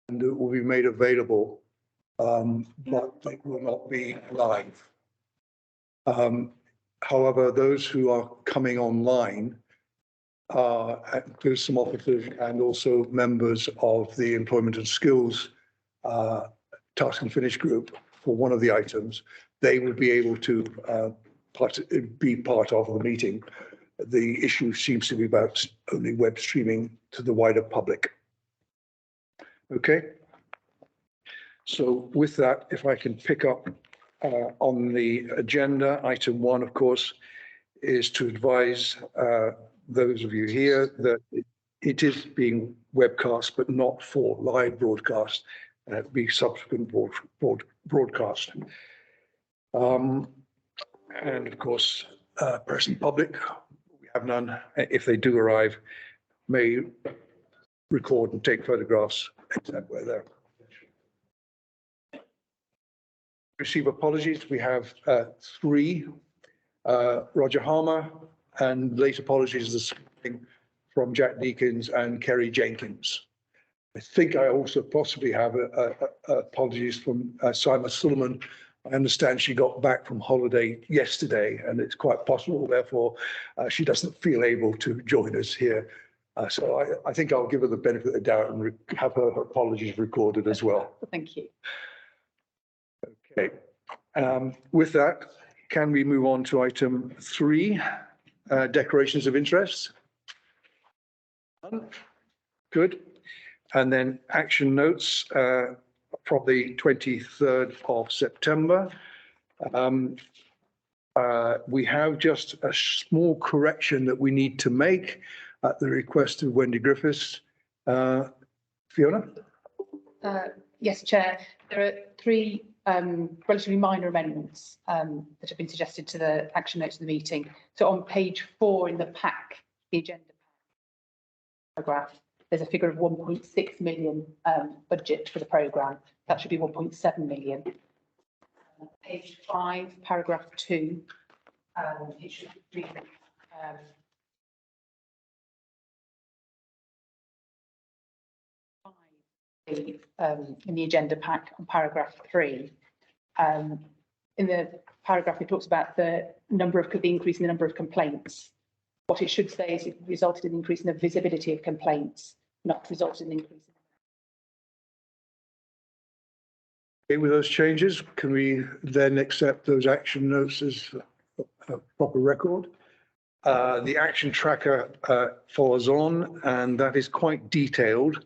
and it will be made available, but it will not be live. However, those who are coming online include some officers and also members of the Employment and Skills Task and Finish group for one of the items. They will be able to be part of the meeting. The issue seems to be about only web streaming to the wider public. Okay. So with that, if I can pick up on the agenda, item 1, of course, is to advise those of you here that it is being webcast, but not for live broadcast. It'll be subsequent broadcast. And of course, present public, we have none. If they do arrive, may record and take photographs, except where they're. Receive apologies. We have 3, Roger Harmer, and late apologies this morning from Jack Deakins and Kerry Jenkins. I think I also possibly have apologies from Simon Suleiman. I understand she got back from holiday yesterday, and it's quite possible, therefore, she doesn't feel able to join us here. So I think I'll give her the benefit of the doubt and have her apologies recorded as well. Thank you. Okay. With that, can we move on to item 3, declarations of interest? Good. And then action notes from the 23rd of September. We have just a small correction that we need to make at the request of Wendy Griffiths. Fiona? Yes, Chair. There are 3 relatively minor amendments that have been suggested to the action notes of the meeting. So on page 4 in the pack, the agenda paragraph, there's a figure of 1.6 million budget for the programme. That should be 1.7 million. Page 5, paragraph 2, it should be in the agenda pack on paragraph 3. In the paragraph, it talks about the increase in the number of complaints. What it should say is it resulted in an increase in the visibility of complaints, not resulted in an increase. Okay, with those changes, can we then accept those action notes as a proper record? The action tracker follows on, and that is quite detailed.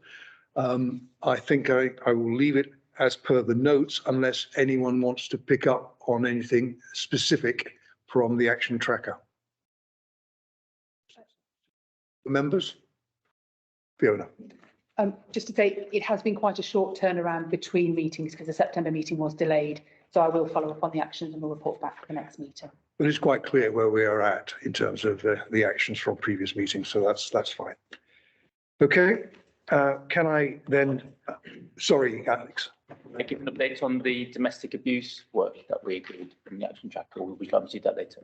I think I will leave it as per the notes unless anyone wants to pick up on anything specific from the action tracker. Members? Fiona. Just to say, it has been quite a short turnaround between meetings because the September meeting was delayed. So I will follow up on the actions and we'll report back for the next meeting. But it's quite clear where we are at in terms of the actions from previous meetings. So that's fine. Okay. Can I then, sorry, Alex. Can I give an update on the domestic abuse work that we agreed in the action tracker, or will we come to that later?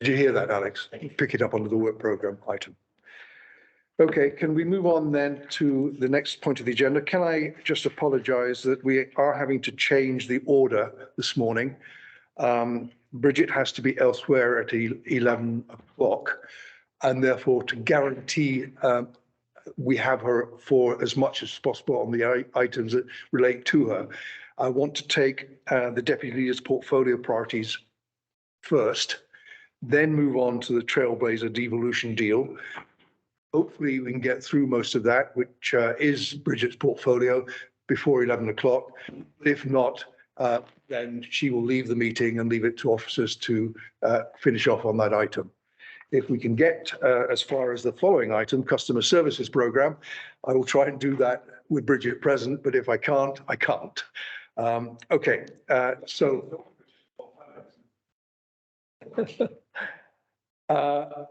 Did you hear that, Alex? Pick it up under the work programme item. Okay, can we move on then to the next point of the agenda? Can I just apologise that we are having to change the order this morning? Bridget has to be elsewhere at 11 o'clock, and therefore to guarantee we have her for as much as possible on the items that relate to her, I want to take the Deputy Leader's portfolio priorities first, then move on to the Trailblazer devolution deal. Hopefully we can get through most of that, which is Bridget's portfolio, before 11 o'clock. If not, then she will leave the meeting and leave it to officers to finish off on that item. If we can get as far as the following item, customer services program, I will try and do that with Bridget present, but if I can't, I can't. Okay, so.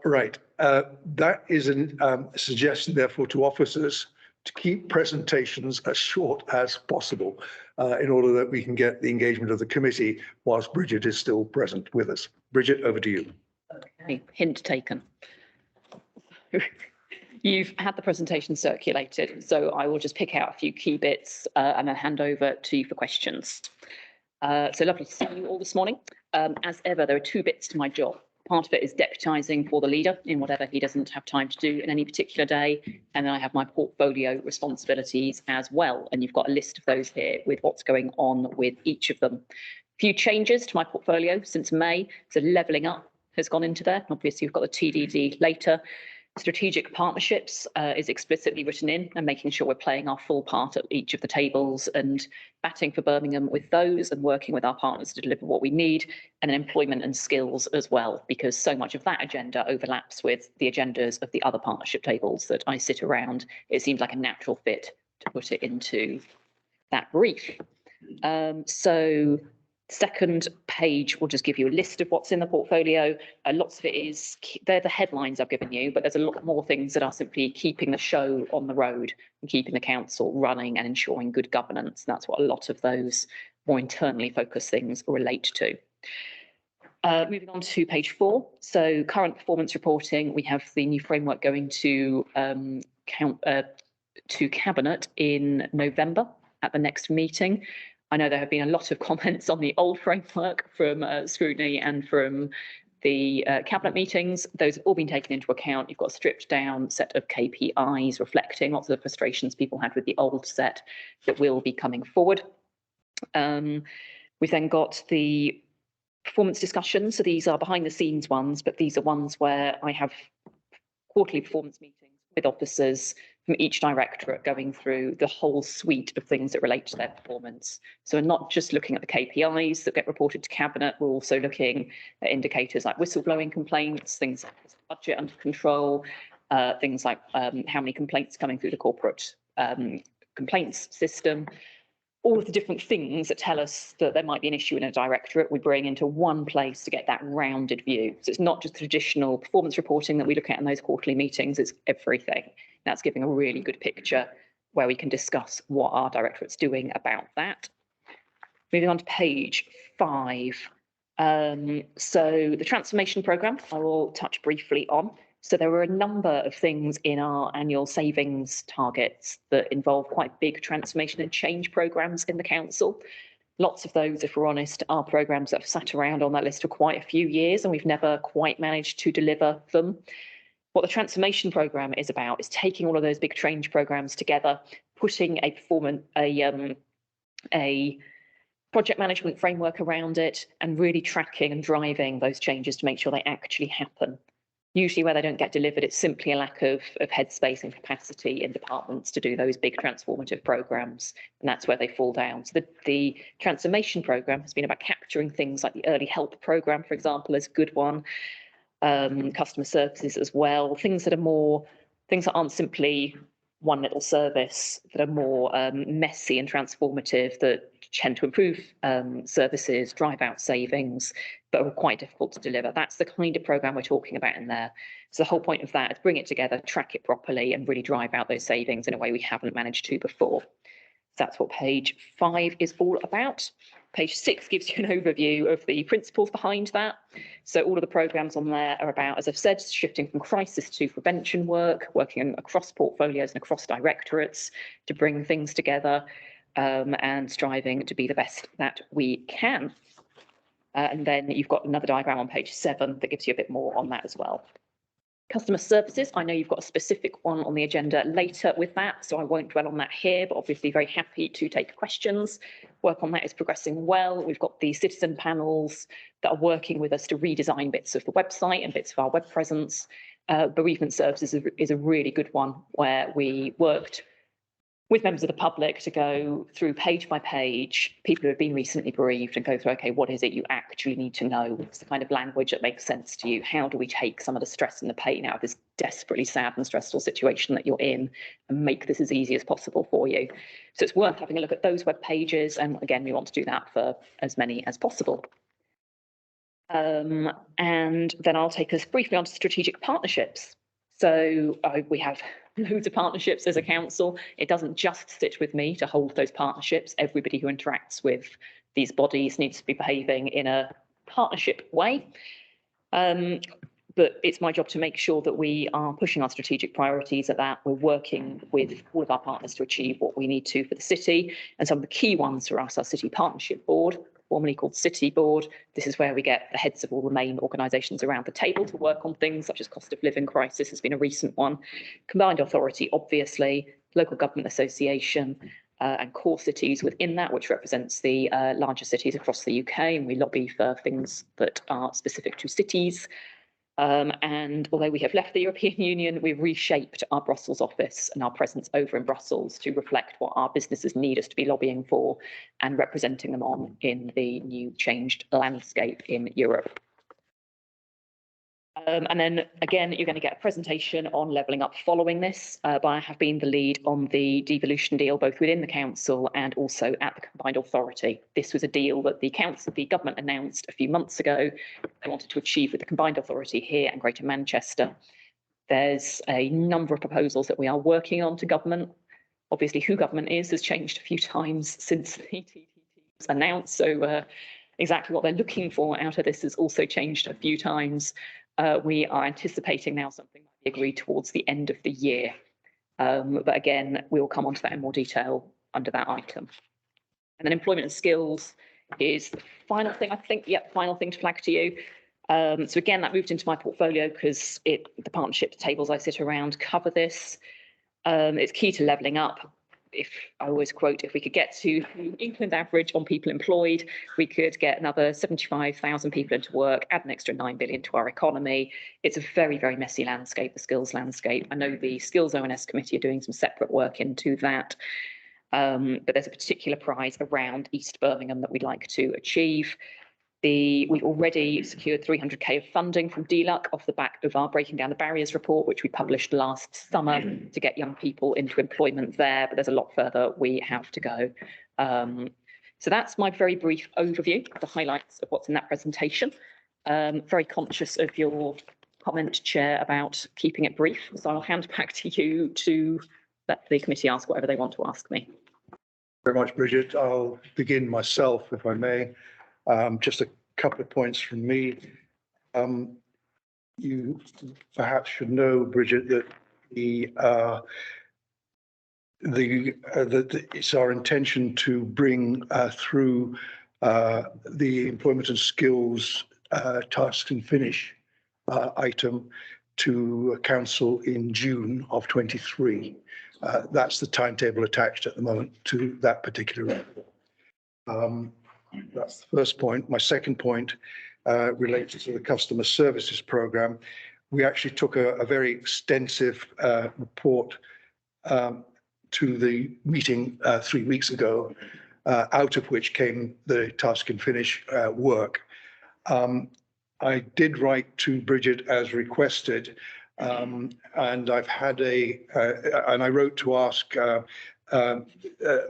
Right, that is a suggestion, therefore, to officers to keep presentations as short as possible in order that we can get the engagement of the committee whilst Bridget is still present with us. Bridget, over to you. Okay, hint taken. You've had the presentation circulated, so I will just pick out a few key bits and then hand over to you for questions. So lovely to see you all this morning. As ever, there are two bits to my job. Part of it is deputising for the leader in whatever he doesn't have time to do in any particular day. And then I have my portfolio responsibilities as well. And you've got a list of those here with what's going on with each of them. A few changes to my portfolio since May. So levelling up has gone into there. Obviously, you've got the TDD later. Strategic partnerships is explicitly written in and making sure we're playing our full part at each of the tables and batting for Birmingham with those and working with our partners to deliver what we need, and then employment and skills as well, because so much of that agenda overlaps with the agendas of the other partnership tables that I sit around. It seems like a natural fit to put it into that brief. So second page will just give you a list of what's in the portfolio. Lots of it is, they're the headlines I've given you, but there's a lot more things that are simply keeping the show on the road and keeping the council running and ensuring good governance. That's what a lot of those more internally focused things relate to. Moving on to page 4. So current performance reporting, we have the new framework going to Cabinet in November at the next meeting. I know there have been a lot of comments on the old framework from Scrutiny and from the Cabinet meetings. Those have all been taken into account. You've got a stripped down set of KPIs reflecting lots of the frustrations people had with the old set that will be coming forward. We've then got the performance discussions. So these are behind the scenes ones, but these are ones where I have quarterly performance meetings with officers from each directorate going through the whole suite of things that relate to their performance. So we're not just looking at the KPIs that get reported to Cabinet, we're also looking at indicators like whistleblowing complaints, things like budget under control, things like how many complaints coming through the corporate complaints system. All of the different things that tell us that there might be an issue in a directorate, we bring into one place to get that rounded view. So it's not just traditional performance reporting that we look at in those quarterly meetings, it's everything. That's giving a really good picture where we can discuss what our directorate's doing about that. Moving on to page 5. So the transformation programme, I will touch briefly on. So there were a number of things in our annual savings targets that involve quite big transformation and change programmes in the council. Lots of those, if we're honest, are programmes that have sat around on that list for quite a few years and we've never quite managed to deliver them. What the transformation programme is about is taking all of those big change programmes together, putting a project management framework around it and really tracking and driving those changes to make sure they actually happen. Usually where they don't get delivered, it's simply a lack of headspace and capacity in departments to do those big transformative programmes, and that's where they fall down. So the transformation programme has been about capturing things like the early help programme, for example, is a good one, customer services as well, things that aren't simply one little service, that are more messy and transformative, that tend to improve services, drive out savings, but are quite difficult to deliver. That's the kind of programme we're talking about in there. So the whole point of that is bring it together, track it properly, and really drive out those savings in a way we haven't managed to before. That's what page 5 is all about. Page 6 gives you an overview of the principles behind that. So all of the programmes on there are about, as I've said, shifting from crisis to prevention work, working across portfolios and across directorates to bring things together and striving to be the best that we can. And then you've got another diagram on page 7 that gives you a bit more on that as well. Customer services, I know you've got a specific one on the agenda later with that, so I won't dwell on that here, but obviously very happy to take questions. Work on that is progressing well. We've got the citizen panels that are working with us to redesign bits of the website and bits of our web presence. Bereavement Services is a really good one where we worked with members of the public to go through page by page, people who have been recently bereaved, and go through, okay, what is it you actually need to know? What's the kind of language that makes sense to you? How do we take some of the stress and the pain out of this desperately sad and stressful situation that you're in and make this as easy as possible for you? So it's worth having a look at those web pages. And again, we want to do that for as many as possible. And then I'll take us briefly on to strategic partnerships. So we have loads of partnerships as a council. It doesn't just sit with me to hold those partnerships. Everybody who interacts with these bodies needs to be behaving in a partnership way. But it's my job to make sure that we are pushing our strategic priorities at that. We're working with all of our partners to achieve what we need to for the city. And some of the key ones for us are City Partnership Board, formerly called City Board. This is where we get the heads of all the main organisations around the table to work on things such as cost of living crisis has been a recent one. Combined Authority, obviously, Local Government Association, and core cities within that, which represents the larger cities across the UK. And we lobby for things that are specific to cities. And although we have left the European Union, we've reshaped our Brussels office and our presence over in Brussels to reflect what our businesses need us to be lobbying for and representing them on in the new changed landscape in Europe. And then again, you're going to get a presentation on levelling up following this, but I have been the lead on the devolution deal, both within the council and also at the combined authority. This was a deal that the government announced a few months ago. They wanted to achieve with the combined authority here and Greater Manchester. There's a number of proposals that we are working on to government. Obviously, who government is has changed a few times since the TTT was announced. So exactly what they're looking for out of this has also changed a few times. We are anticipating now something might be agreed towards the end of the year. But again, we will come on to that in more detail under that item. And then employment and skills is the final thing, I think. Yep, final thing to flag to you. So again, that moved into my portfolio because the partnership tables I sit around cover this. It's key to levelling up. If I always quote, if we could get to England average on people employed, we could get another 75,000 people into work, add an extra 9 billion to our economy. It's a very, very messy landscape, the skills landscape. I know the Skills ONS committee are doing some separate work into that. But there's a particular prize around East Birmingham that we'd like to achieve. We've already secured 300k of funding from DLUC off the back of our Breaking Down the Barriers report, which we published last summer to get young people into employment there, but there's a lot further we have to go. So that's my very brief overview, the highlights of what's in that presentation. Very conscious of your comment, Chair, about keeping it brief. So I'll hand back to you to let the committee ask whatever they want to ask me. Very much, Bridget. I'll begin myself, if I may. Just a couple of points from me. You perhaps should know, Bridget, that it's our intention to bring through the employment and skills tasks and finish item to council in June of 23. That's the timetable attached at the moment to that particular report. That's the first point. My second point relates to the customer services programme. We actually took a very extensive report to the meeting 3 weeks ago, out of which came the task and finish work. I did write to Bridget as requested, and I've had and I wrote to ask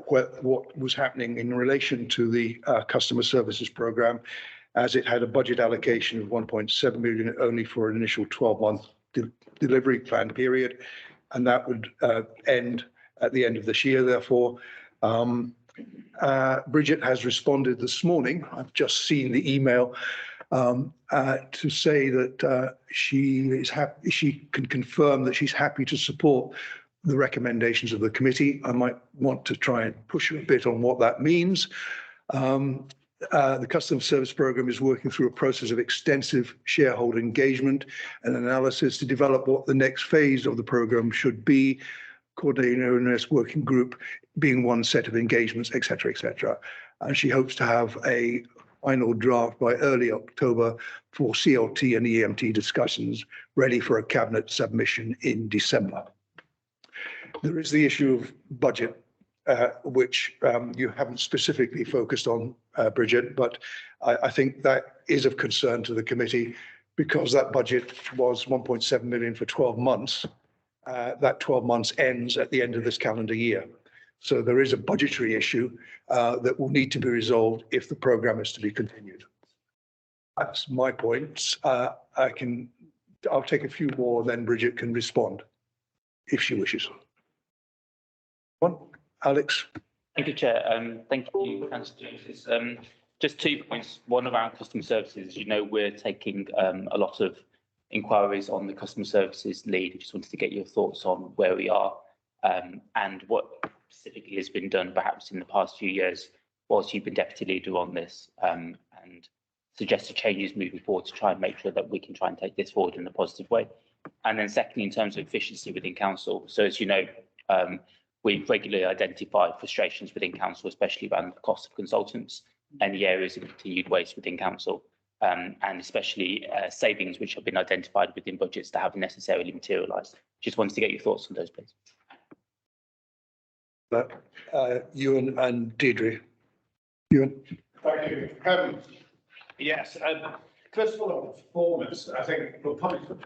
what was happening in relation to the customer services programme, as it had a budget allocation of 1.7 million only for an initial 12-month delivery plan period, and that would end at the end of this year. Therefore, Bridget has responded this morning. I've just seen the email to say that she can confirm that she's happy to support the recommendations of the committee. I might want to try and push a bit on what that means. The customer service programme is working through a process of extensive shareholder engagement and analysis to develop what the next phase of the programme should be, coordinating ONS working group being one set of engagements, etc., etc. And she hopes to have a final draft by early October for CLT and EMT discussions, ready for a cabinet submission in December. There is the issue of budget, which you haven't specifically focused on, Bridget, but I think that is of concern to the committee, because that budget was 1.7 million for 12 months. That 12 months ends at the end of this calendar year. So there is a budgetary issue that will need to be resolved if the programme is to be continued. That's my points. I'll take a few more, then Bridget can respond if she wishes. Alex. Thank you, Chair. Thank you, Councillor Davis. Just 2 points. One around customer services. As you know, we're taking a lot of inquiries on the customer services lead. I just wanted to get your thoughts on where we are and what specifically has been done perhaps in the past few years whilst you've been deputy leader on this, and suggested changes moving forward to try and make sure that we can try and take this forward in a positive way. And then secondly, in terms of efficiency within council. So as you know, we regularly identify frustrations within council, especially around the cost of consultants and the areas of continued waste within council, and especially savings which have been identified within budgets that haven't necessarily materialised. Just wanted to get your thoughts on those, please. Ewan and Deirdre. Ewan. Thank you. Yes, first of all, on performance, I think we'll probably first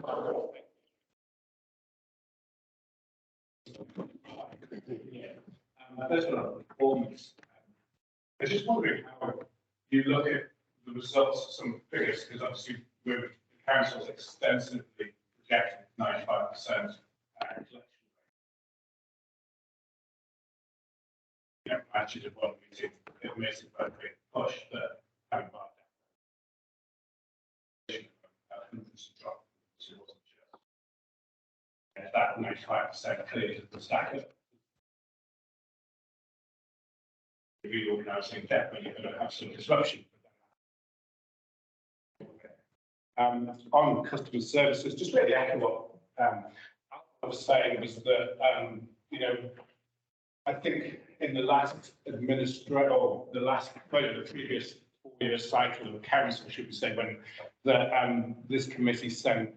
of all, on performance. I was just wondering how you look at the results of some figures, because obviously with the council's extensively projected 95% collection rate. Matches of what we did, it makes it very big push that having bought that 95% clearly the stack reorganising definitely you're going to have some disruption. On customer services, just really echo what I was saying was that I think in the last the previous 4-year cycle of council, should we say, when this committee sent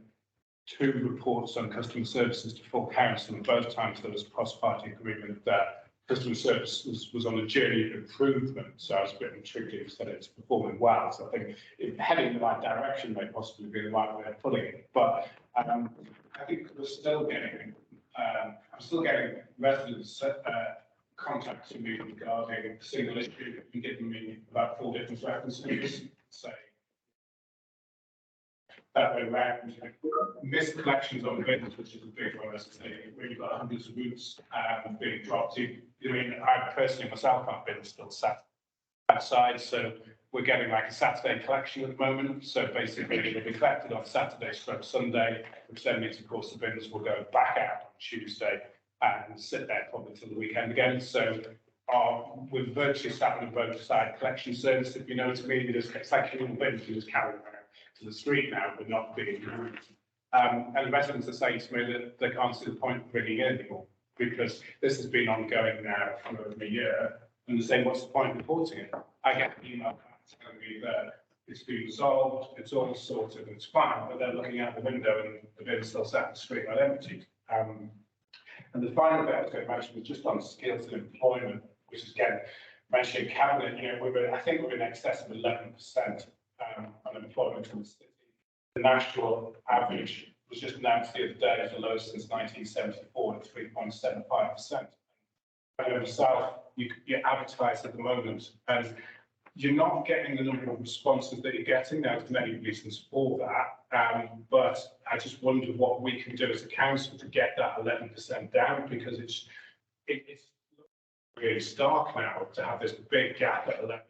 2 reports on customer services to full council, and both times there was cross-party agreement that customer service was on a journey of improvement. So I was a bit intrigued if you said it's performing well. So I think heading in the right direction may possibly be the right way of putting it. But I think we're still getting, I'm still getting residents contact to me regarding a single issue and giving me about 4 different references, say that way around. Missed collections on bins, which is a big one, as I say, we've got hundreds of routes being dropped. I personally myself have been still sat outside, so we're getting like a Saturday collection at the moment. So basically it'll be collected on Saturday / Sunday, which then means of course the bins will go back out on Tuesday and sit there probably till the weekend again. So we're virtually starting a roadside collection service, if you know what I mean. It's like little bins you just carry around to the street now, but not being moved. And the residents are saying to me that they can't see the point of bringing in anymore, because this has been ongoing now for over a year, and they're saying, what's the point of reporting it? I get an email back telling me that it's been resolved, it's all sorted, it's fine, but they're looking out the window and the bin's still sat in the street not emptied. And the final bit I was going to mention was just on skills and employment, which is again mentioned in cabinet. I think we're in excess of 11% unemployment in the city. The national average was just announced the other day as the lowest since 1974 at 3.75%. And in the south, you advertise at the moment, and you're not getting the number of responses that you're getting. There's many reasons for that, but I just wonder what we can do as a council to get that 11% down, because it's really stark now to have this big gap at 11%. The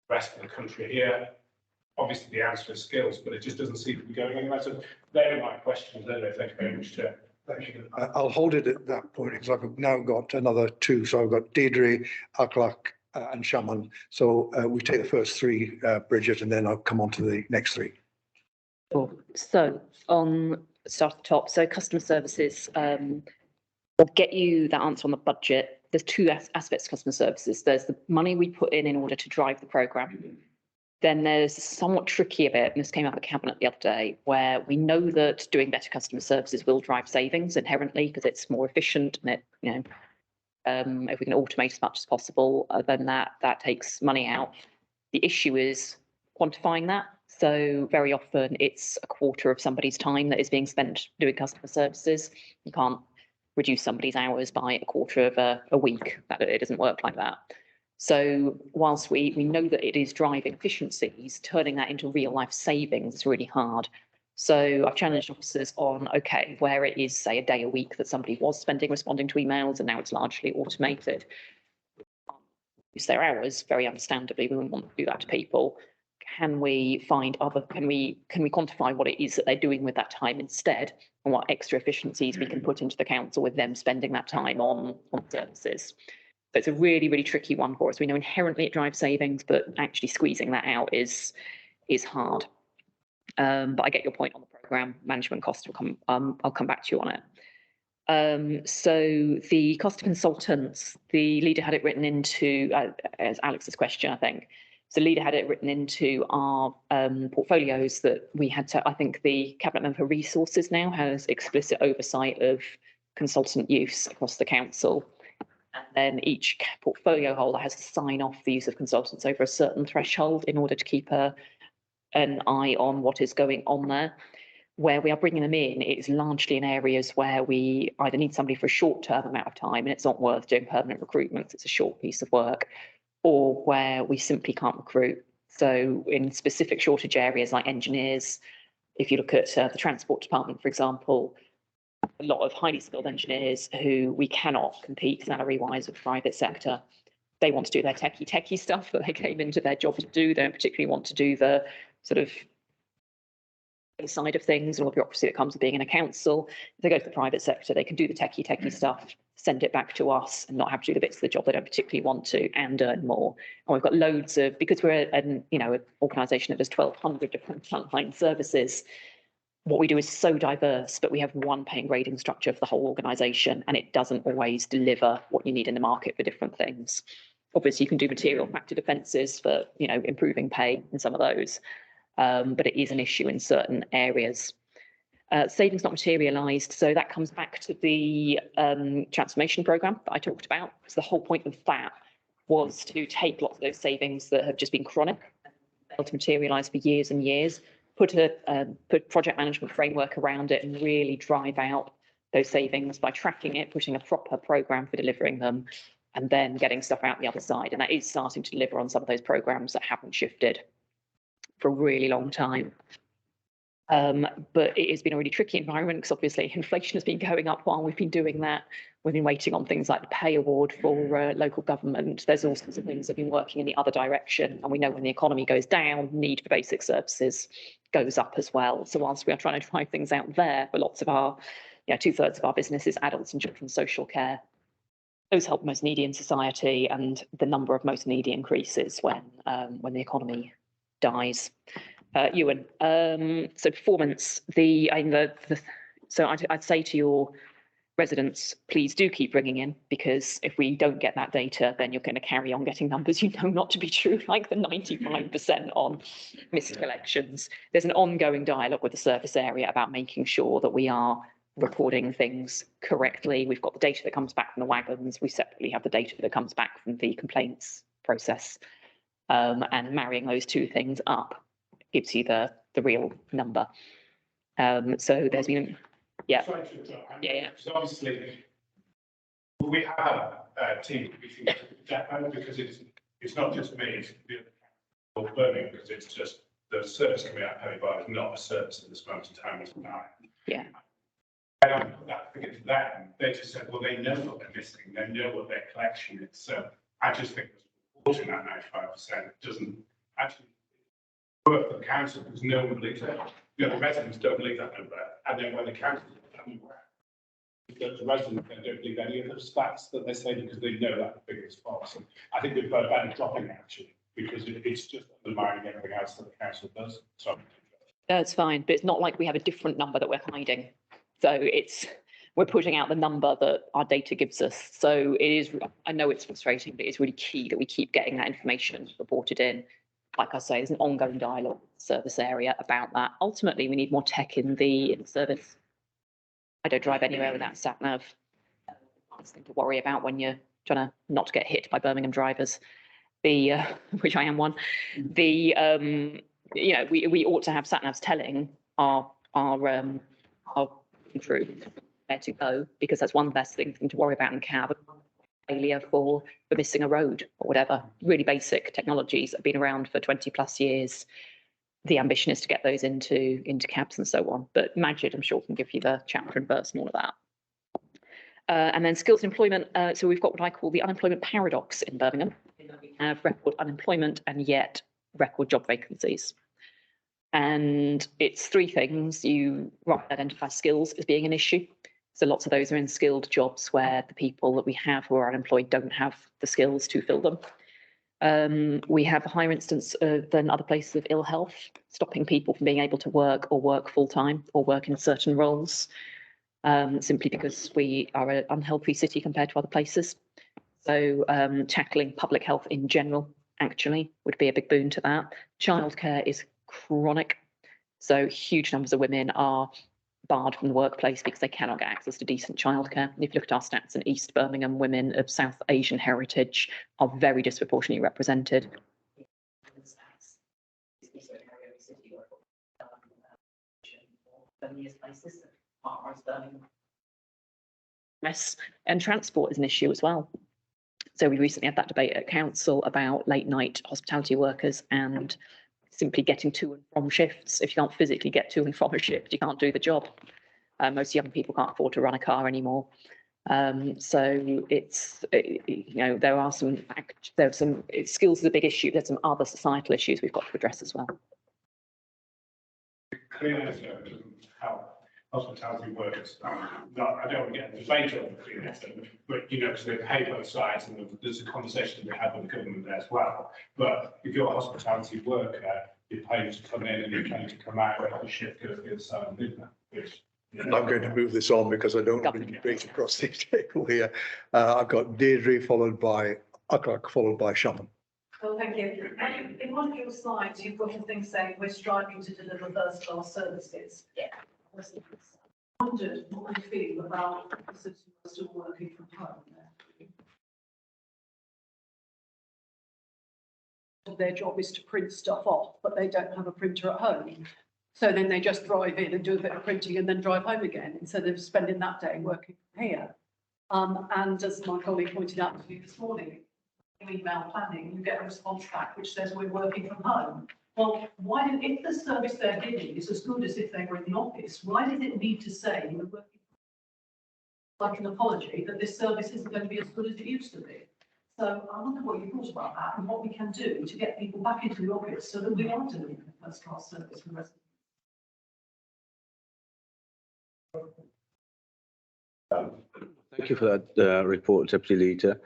rest of the country here, obviously the answer is skills, but it just doesn't seem to be going anywhere. So they're my questions. Anyway, thank you very much, Chair. Thank you. I'll hold it at that point because I've now got another 2. So I've got Deirdre, Alclach, and Shaman. So we take the first 3, Bridget, and then I'll come on to the next 3. Sure. So on start at the top, so customer services, I'll get you that answer on the budget. There's 2 aspects to customer services. There's the money we put in order to drive the programme. Then there's a somewhat trickier bit, and this came up at Cabinet the other day, where we know that doing better customer services will drive savings inherently because it's more efficient, and it, if we can automate as much as possible, then that takes money out. The issue is quantifying that. So very often it's a quarter of somebody's time that is being spent doing customer services. You can't reduce somebody's hours by a quarter of a week. It doesn't work like that. So whilst we know that it is driving efficiencies, turning that into real life savings is really hard. So I've challenged officers on, okay, where it is, say, a day a week that somebody was spending responding to emails and now it's largely automated. Use their hours, very understandably, we wouldn't want to do that to people. can we quantify what it is that they're doing with that time instead, and what extra efficiencies we can put into the council with them spending that time on services. So it's a really, really tricky one for us. We know inherently it drives savings, but actually squeezing that out is hard. But I get your point on the programme management cost. I'll come back to you on it. So the cost of consultants, the leader had it written into, as Alex's question, I think. So leader had it written into our portfolios that we had to, I think the Cabinet Member for Resources now has explicit oversight of consultant use across the council. And then each portfolio holder has to sign off the use of consultants over a certain threshold in order to keep an eye on what is going on there. Where we are bringing them in, it is largely in areas where we either need somebody for a short-term amount of time and it's not worth doing permanent recruitment, it's a short piece of work, or where we simply can't recruit. So in specific shortage areas like engineers, if you look at the transport department, for example, a lot of highly skilled engineers who we cannot compete salary-wise with the private sector. They want to do their techie stuff that they came into their job to do. They don't particularly want to do the sort of side of things and all the bureaucracy that comes with being in a council. If they go to the private sector, they can do the techie stuff, send it back to us and not have to do the bits of the job they don't particularly want to and earn more. And we've got loads of, because we're an organisation that does 1,200 different frontline services, what we do is so diverse, but we have one pay and grading structure for the whole organisation, and it doesn't always deliver what you need in the market for different things. Obviously, you can do material factor defences for, improving pay in some of those, but it is an issue in certain areas. Savings not materialised, so that comes back to the transformation programme that I talked about. So the whole point of that was to take lots of those savings that have just been chronic, failed to materialise for years and years, put project management framework around it and really drive out those savings by tracking it, putting a proper programme for delivering them, and then getting stuff out the other side. And that is starting to deliver on some of those programmes that haven't shifted for a really long time. But it has been a really tricky environment because obviously inflation has been going up while we've been doing that. We've been waiting on things like the pay award for local government. There's all sorts of things that have been working in the other direction. And we know when the economy goes down, need for basic services goes up as well. So whilst we are trying to drive things out there, for lots of our, 2/3 of our business is adults and children's social care. Those help most needy in society, and the number of most needy increases when the economy dies. Ewan, so performance, so I'd say to your residents, please do keep bringing in, because if we don't get that data, then you're going to carry on getting numbers you know not to be true, like the 95% on missed collections. There's an ongoing dialogue with the service area about making sure that we are recording things correctly. We've got the data that comes back from the wagons. We separately have the data that comes back from the complaints process, and marrying those two things up gives you the real number. So there's been, yeah. Sorry to interrupt. Yeah. So obviously, we have a team meeting at the depot, because it's not just me, it's the other Birmingham, because it's just the service coming out of Heavy Bar is not a service at this moment in time. It's not. Yeah. I don't put that figure to them. They just said, well, they know what they're missing, they know what their collection is. So I just think reporting that 95% doesn't actually work for the council, because no one believes it. The residents don't believe that number, and then when the council the residents then don't believe any of those stats that they say, because they know that the figure is false. And I think we've got a better dropping actually, because it's just undermining everything else that the council does. So that's fine, but it's not like we have a different number that we're hiding. So we're putting out the number that our data gives us. So it is, I know it's frustrating, but it's really key that we keep getting that information reported in. Like I say, there's an ongoing dialogue with the service area about that. Ultimately, we need more tech in the service. I don't drive anywhere without sat nav. It's thing to worry about when you're trying to not get hit by Birmingham drivers. Which I am one. We ought to have sat navs telling our crew where to go, because that's one less thing to worry about in the cab. Failure for missing a road or whatever. Really basic technologies that have been around for 20+ years. The ambition is to get those into cabs and so on. But Majid, I'm sure, can give you the chapter and verse and all of that. And then skills employment. So we've got what I call the unemployment paradox in Birmingham. We have record unemployment, and yet record job vacancies. And it's three things. You identify skills as being an issue. So lots of those are in skilled jobs where the people that we have who are unemployed don't have the skills to fill them. We have a higher instance than other places of ill health, stopping people from being able to work or work full time or work in certain roles, simply because we are an unhealthy city compared to other places. So tackling public health in general actually would be a big boon to that. Childcare is chronic. So huge numbers of women are barred from the workplace because they cannot get access to decent childcare. If you look at our stats in East Birmingham, women of South Asian heritage are very disproportionately represented. And transport is an issue as well. So we recently had that debate at council about late night hospitality workers and simply getting to and from shifts. If you can't physically get to and from a shift, you can't do the job. Most young people can't afford to run a car anymore. So it's, there are some skills is a big issue. There's some other societal issues we've got to address as well. Clearly, how hospitality workers, I don't want to get a debate on the clearness, but because they pay both sides and there's a conversation to be had with the government there as well. But if you're a hospitality worker, you're paid to come in and you're paid to come out and the shift goes the other side of the business, which I'm going to move this on because I don't want to debate across the table here. I've got Deirdre followed by Akrak followed by Shaman. Well, thank you. In one of your slides, you've got a thing saying we're striving to deliver first-class services. Yeah. I wondered what you feel about the citizens who are still working from home. Their job is to print stuff off, but they don't have a printer at home. So then they just drive in and do a bit of printing and then drive home again instead of spending that day working from here. And as my colleague pointed out to me this morning, email planning, you get a response back which says we're working from home. Well, if the service they're giving is as good as if they were in the office, why does it need to say we're working like an apology that this service isn't going to be as good as it used to be? So I wonder what you thought about that and what we can do to get people back into the office so that we are delivering a first-class service for residents. Thank you for that report, Deputy Leader.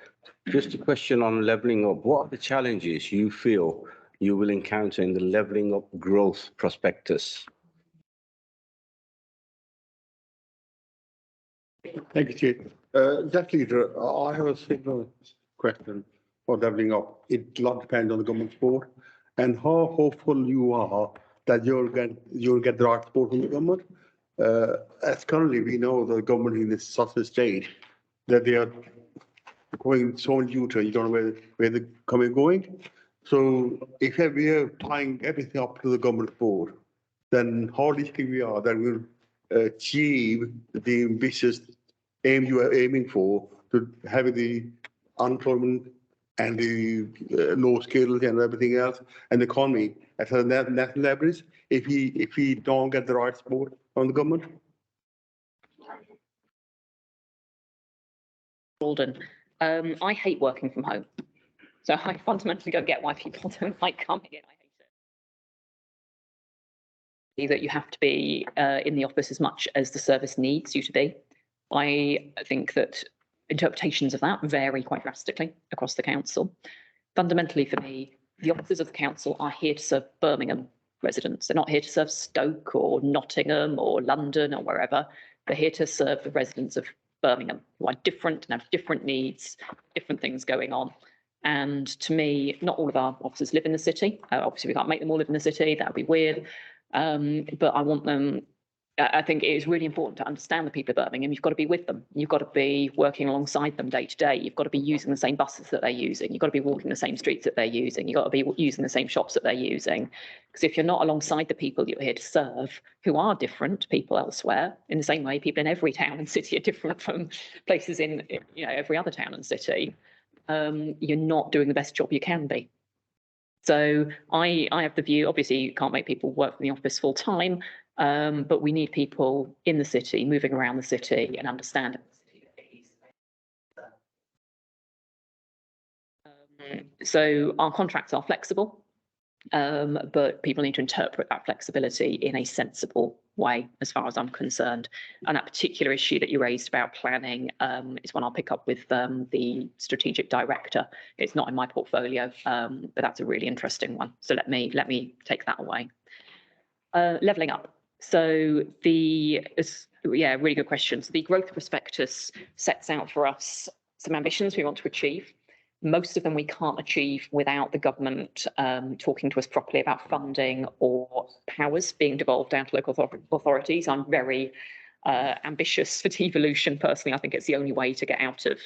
Just a question on levelling up. What are the challenges you feel you will encounter in the levelling up growth prospectus? Thank you, Chair. Deputy Leader, I have a similar question for levelling up. It depends on the government support and how hopeful you are that you'll get the right support from the government. As currently we know the government in this such a state that they are going so many U-turn, you don't know where they're coming and going. So if we are tying everything up to the government board, then how realistic we are that we'll achieve the ambitious aim you are aiming for, to having the unemployment and the low skills and everything else, and the economy at a national leverage, if we don't get the right support from the government? Golden. I hate working from home. So I fundamentally don't get why people don't like coming in. I hate it. That you have to be in the office as much as the service needs you to be. I think that interpretations of that vary quite drastically across the council. Fundamentally for me, the officers of the council are here to serve Birmingham residents. They're not here to serve Stoke or Nottingham or London or wherever. They're here to serve the residents of Birmingham who are different and have different needs, different things going on. And to me, not all of our officers live in the city. Obviously, we can't make them all live in the city. That would be weird. But I want them. I think it is really important to understand the people of Birmingham. You've got to be with them. You've got to be working alongside them day to day. You've got to be using the same buses that they're using. You've got to be walking the same streets that they're using. You've got to be using the same shops that they're using. Because if you're not alongside the people you're here to serve, who are different people elsewhere, in the same way people in every town and city are different from places in every other town and city, you're not doing the best job you can be. So I have the view, obviously you can't make people work from the office full time, but we need people in the city, moving around the city and understanding the city. So our contracts are flexible. But people need to interpret that flexibility in a sensible way, as far as I'm concerned. And that particular issue that you raised about planning is one I'll pick up with the strategic director. It's not in my portfolio, but that's a really interesting one. So let me take that away. Levelling up. So really good question. So the growth prospectus sets out for us some ambitions we want to achieve. Most of them we can't achieve without the government talking to us properly about funding or powers being devolved down to local authorities. I'm very ambitious for devolution. Personally, I think it's the only way to get out of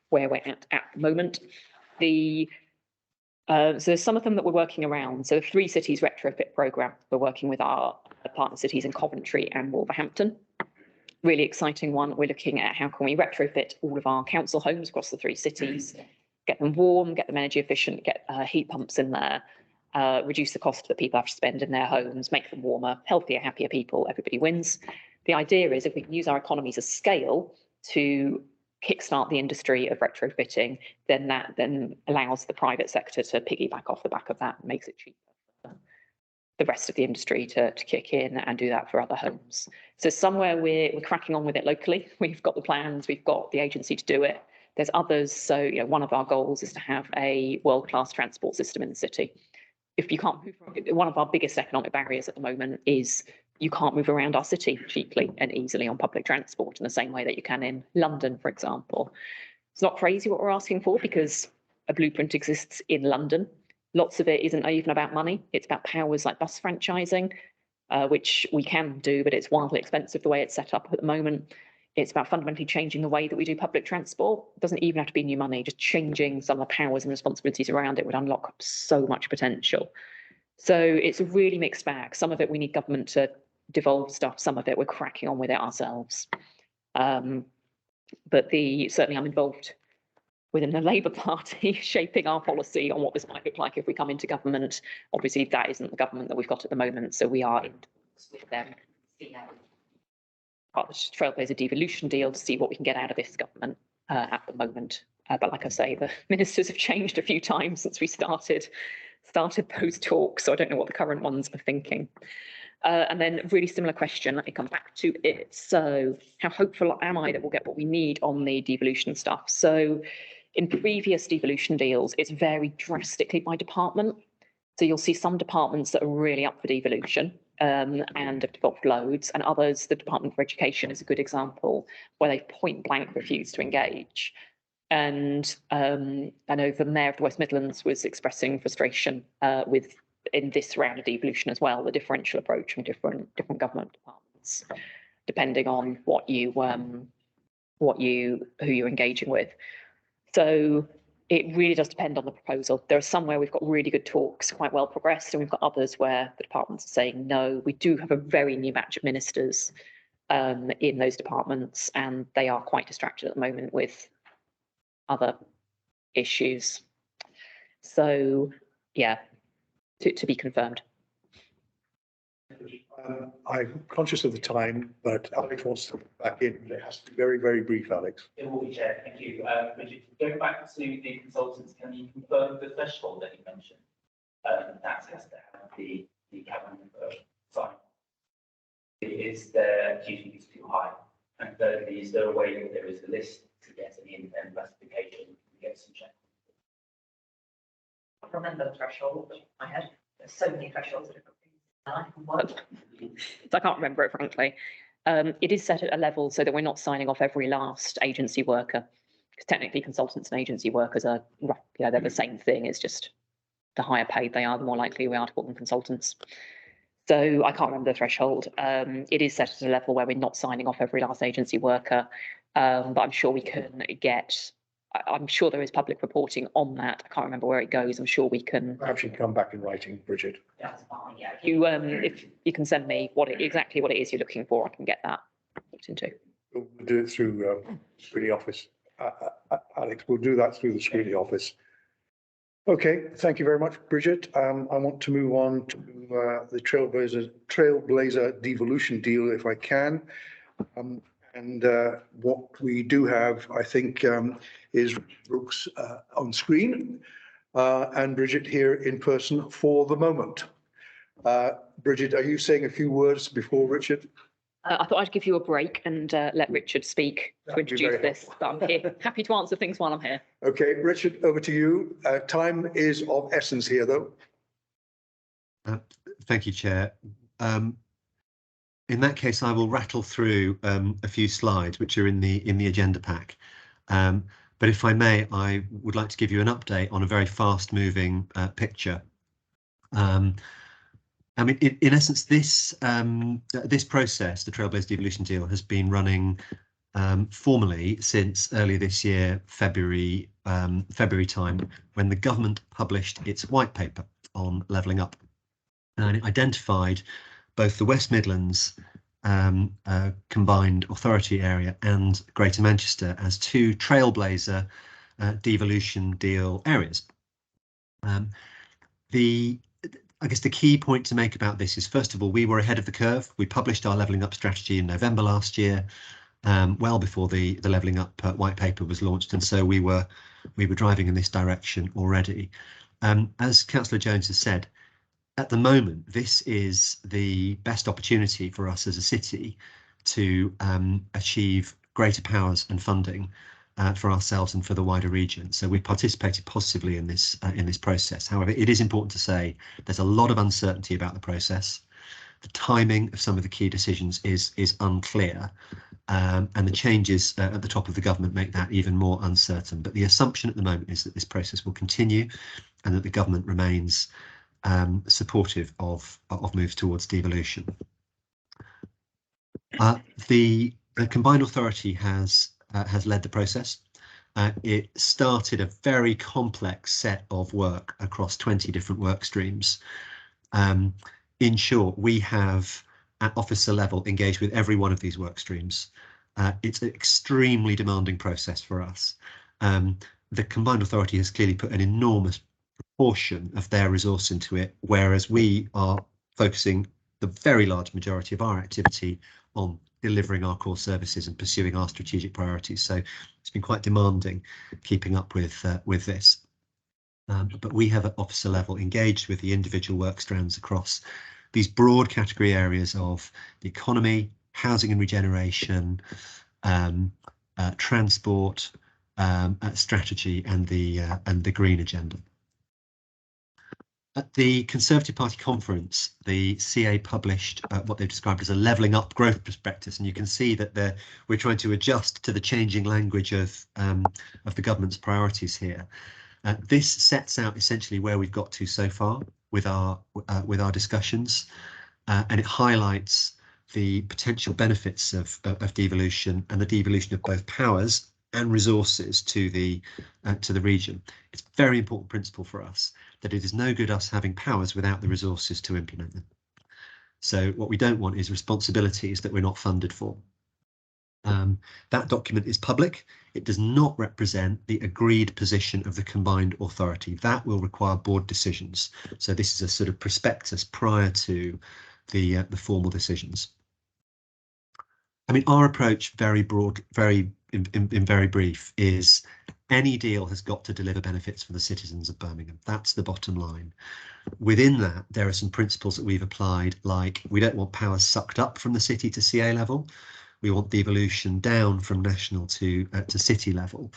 where we're at the moment. So there's some of them that we're working around. So the 3 cities retrofit programme, we're working with our partner cities in Coventry and Wolverhampton. Really exciting one. We're looking at how can we retrofit all of our council homes across the 3 cities, get them warm, get them energy efficient, get heat pumps in there, reduce the cost that people have to spend in their homes, make them warmer, healthier, happier people, everybody wins. The idea is if we can use our economies of scale to kickstart the industry of retrofitting, then that allows the private sector to piggyback off the back of that and makes it cheaper for the rest of the industry to kick in and do that for other homes. So somewhere we're cracking on with it locally. We've got the plans, we've got the agency to do it. There's others. So one of our goals is to have a world-class transport system in the city. If you can't move, one of our biggest economic barriers at the moment is you can't move around our city cheaply and easily on public transport in the same way that you can in London, for example. It's not crazy what we're asking for because a blueprint exists in London. Lots of it isn't even about money. It's about powers like bus franchising, which we can do, but it's wildly expensive the way it's set up at the moment. It's about fundamentally changing the way that we do public transport. It doesn't even have to be new money, just changing some of the powers and responsibilities around it would unlock so much potential. So it's a really mixed bag. Some of it we need government to devolve stuff, some of it we're cracking on with it ourselves. But certainly I'm involved within the Labour Party shaping our policy on what this might look like if we come into government. Obviously that isn't the government that we've got at the moment, so we are in talks with them, part of the Trailblazer devolution deal to see what we can get out of this government at the moment. But like I say, the ministers have changed a few times since we started those talks, so I don't know what the current ones are thinking. And then really similar question, let me come back to it. So how hopeful am I that we'll get what we need on the devolution stuff? So in previous devolution deals, it's varied drastically by department. So you'll see some departments that are really up for devolution and have developed loads, and others, the Department for Education is a good example, where they point blank refuse to engage. And I know the Mayor of the West Midlands was expressing frustration in this round of devolution as well, the differential approach from different government departments, depending on who you're engaging with. So it really does depend on the proposal. There are some where we've got really good talks, quite well progressed, and we've got others where the departments are saying no. We do have a very new batch of ministers in those departments, and they are quite distracted at the moment with other issues. So yeah, to be confirmed. I'm conscious of the time, but Alex wants to come back in. It has to be very, very brief, Alex. It will be, Chair. Thank you. Bridget, going back to the consultants, can you confirm the threshold that you mentioned? That has to have the cabinet sign. Is there, do you think it's too high? And thirdly, is there a way that there is a list to get an independent classification to get some check? I remember the threshold in my head. There's so many thresholds that have So I can't remember it, frankly. It is set at a level so that we're not signing off every last agency worker, because technically consultants and agency workers are, they're the same thing. It's just the higher paid they are, the more likely we are to call them consultants. So I can't remember the threshold. It is set at a level where we're not signing off every last agency worker, but I'm sure we can get. I'm sure there is public reporting on that. I can't remember where it goes. I'm sure we can. Perhaps you can come back in writing, Bridget. That's fine, yeah. If you can send me exactly what it is you're looking for, I can get that looked into. We'll do it through Scrutiny office. Alex, we'll do that through the Scrutiny office. Okay, thank you very much, Bridget. I want to move on to the Trailblazer devolution deal, if I can. And what we do have, I think, is Brooks on screen. and Bridget here in person for the moment. Bridget, are you saying a few words before Richard? I thought I'd give you a break and let Richard speak to That'd be introduce very this, but I'm here, happy to answer things while I'm here. Okay, Richard, over to you. Time is of essence here, though. Thank you, Chair. In that case, I will rattle through a few slides which are in the agenda pack. But if I may, I would like to give you an update on a very fast-moving picture. I mean, in essence, this process, the Trailblazer Devolution deal, has been running formally since earlier this year, February time, when the government published its white paper on levelling up, and it identified both the West Midlands combined authority area and Greater Manchester as two Trailblazer devolution deal areas. I guess the key point to make about this is, first of all, we were ahead of the curve. We published our levelling up strategy in November last year, well before the levelling up white paper was launched, and so we were driving in this direction already. As Councillor Jones has said, at the moment, this is the best opportunity for us as a city to achieve greater powers and funding for ourselves and for the wider region. So we participated positively in this process. However, it is important to say there's a lot of uncertainty about the process. The timing of some of the key decisions is unclear, and the changes at the top of the government make that even more uncertain. But the assumption at the moment is that this process will continue and that the government remains supportive of moves towards devolution. The combined authority has led the process. It started a very complex set of work across 20 different work streams. In short, we have at officer level engaged with every one of these work streams. It's an extremely demanding process for us. The combined authority has clearly put an enormous proportion of their resource into it, whereas we are focusing the very large majority of our activity on delivering our core services and pursuing our strategic priorities. So it's been quite demanding keeping up with this. But we have at officer level engaged with the individual work strands across these broad category areas of the economy, housing and regeneration, transport, strategy, and the green agenda. At the Conservative Party conference, the CA published what they've described as a levelling up growth prospectus, and you can see that we're trying to adjust to the changing language of the government's priorities here. This sets out essentially where we've got to so far with our discussions, and it highlights the potential benefits of devolution and the devolution of both powers and resources to the region. It's a very important principle for us that it is no good us having powers without the resources to implement them. So what we don't want is responsibilities that we're not funded for. That document is public. It does not represent the agreed position of the combined authority. That will require board decisions. So this is a sort of prospectus prior to the formal decisions. I mean, our approach, very broad, very brief, is any deal has got to deliver benefits for the citizens of Birmingham. That's the bottom line. Within that, there are some principles that we've applied, like we don't want powers sucked up from the city to CA level. We want devolution down from national to city level.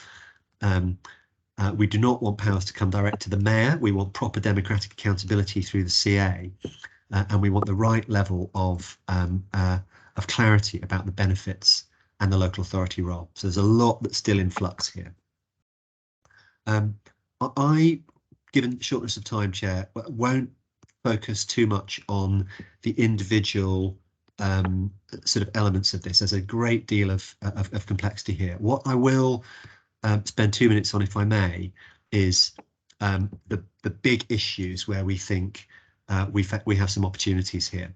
We do not want powers to come direct to the mayor. We want proper democratic accountability through the CA, and we want the right level of clarity about the benefits and the local authority role. So there's a lot that's still in flux here. Given shortness of time, Chair, won't focus too much on the individual sort of elements of this. There's a great deal of complexity here. What I will spend 2 minutes on, if I may, is the big issues where we think we have some opportunities here.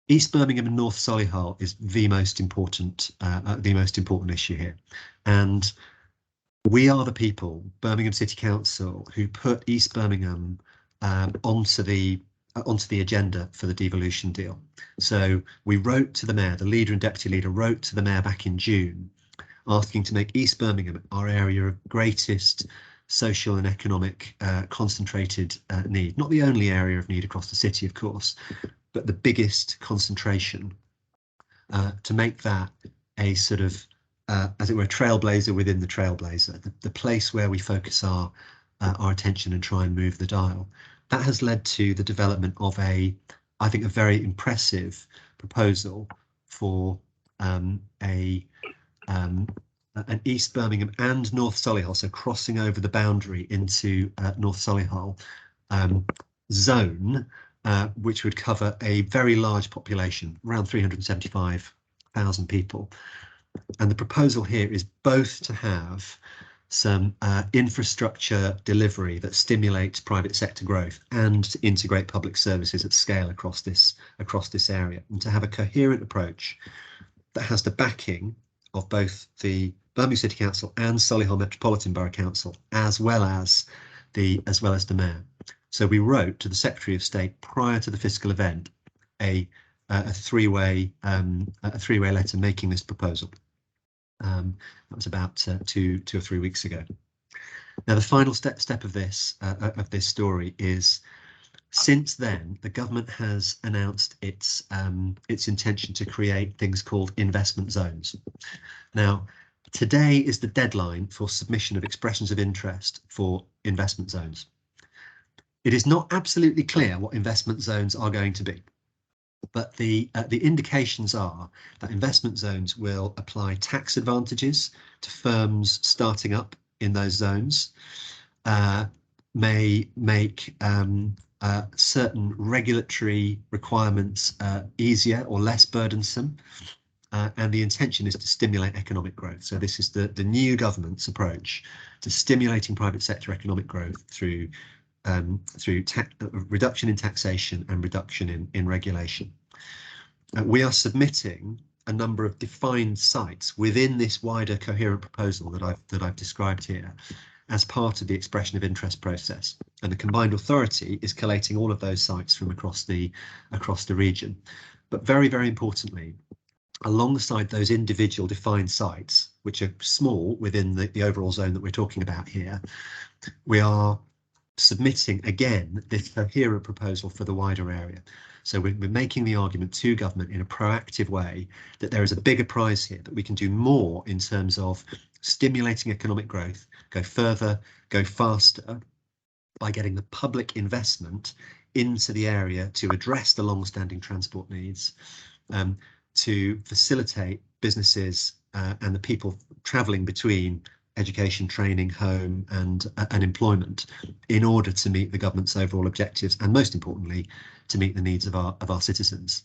East Birmingham and North Solihull is the most important issue here, and we are the people, Birmingham City Council, who put East Birmingham onto the agenda for the devolution deal. So we wrote to the mayor, the leader and deputy leader wrote to the mayor back in June, asking to make East Birmingham our area of greatest social and economic concentrated need. Not the only area of need across the city, of course, but the biggest concentration, to make that a sort of, as it were, trailblazer within the trailblazer, the place where we focus our attention and try and move the dial. That has led to the development of I think, a very impressive proposal for an East Birmingham and North Solihull, so crossing over the boundary into North Solihull zone, which would cover a very large population, around 375,000 people. And the proposal here is both to have some infrastructure delivery that stimulates private sector growth and to integrate public services at scale across this area, and to have a coherent approach that has the backing of both the Birmingham City Council and Solihull Metropolitan Borough Council, as well as the Mayor. So we wrote to the Secretary of State prior to the fiscal event a three-way letter making this proposal. That was about 2 or 3 weeks ago. Now, the final step of this story is, since then, the government has announced its intention to create things called investment zones. Now, today is the deadline for submission of expressions of interest for investment zones. It is not absolutely clear what investment zones are going to be, but the indications are that investment zones will apply tax advantages to firms starting up in those zones, may make certain regulatory requirements easier or less burdensome, and the intention is to stimulate economic growth. So this is the new government's approach to stimulating private sector economic growth through reduction in taxation and reduction in regulation. We are submitting a number of defined sites within this wider coherent proposal that I've described here as part of the expression of interest process, and the combined authority is collating all of those sites from across the region. But very, very importantly, alongside those individual defined sites, which are small within the overall zone that we're talking about here, we are submitting again this coherent proposal for the wider area. So we're making the argument to government in a proactive way that there is a bigger prize here, that we can do more in terms of stimulating economic growth, go further, go faster, by getting the public investment into the area to address the long-standing transport needs, to facilitate businesses and the people travelling between education, training, home and employment, in order to meet the government's overall objectives, and most importantly, to meet the needs of our citizens.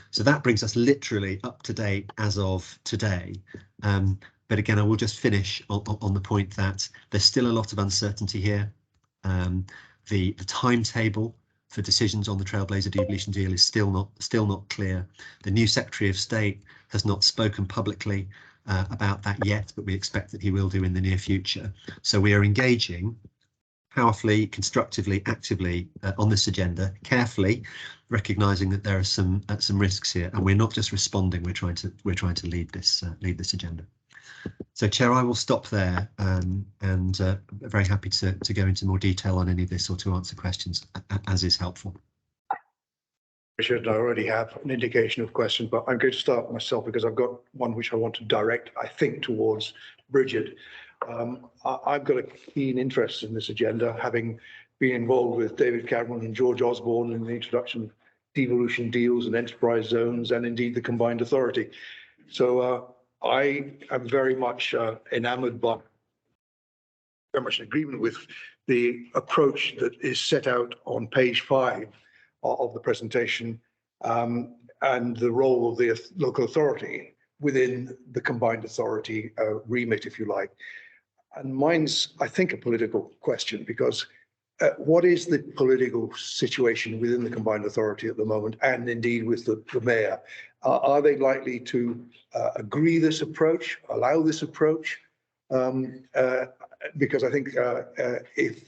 So that brings us literally up to date as of today. But again, I will just finish on the point that there's still a lot of uncertainty here. The timetable for decisions on the Trailblazer devolution deal is still not clear. The new Secretary of State has not spoken publicly about that yet, but we expect that he will do in the near future. So we are engaging powerfully, constructively, actively on this agenda, carefully, recognising that there are some risks here, and we're not just responding. We're trying to lead this agenda. So, Chair, I will stop there, and very happy to go into more detail on any of this or to answer questions as is helpful. Richard, I already have an indication of question, but I'm going to start myself because I've got one which I want to direct, I think, towards Bridget. I've got a keen interest in this agenda, having been involved with David Cameron and George Osborne in the introduction of devolution deals and enterprise zones, and indeed the combined authority. So I am very much enamoured by, very much in agreement with the approach that is set out on page 5 of the presentation, and the role of the local authority within the combined authority remit, if you like. And mine's, I think, a political question, because what is the political situation within the combined authority at the moment, and indeed with the mayor? Are they likely to agree this approach, allow this approach? Because I think if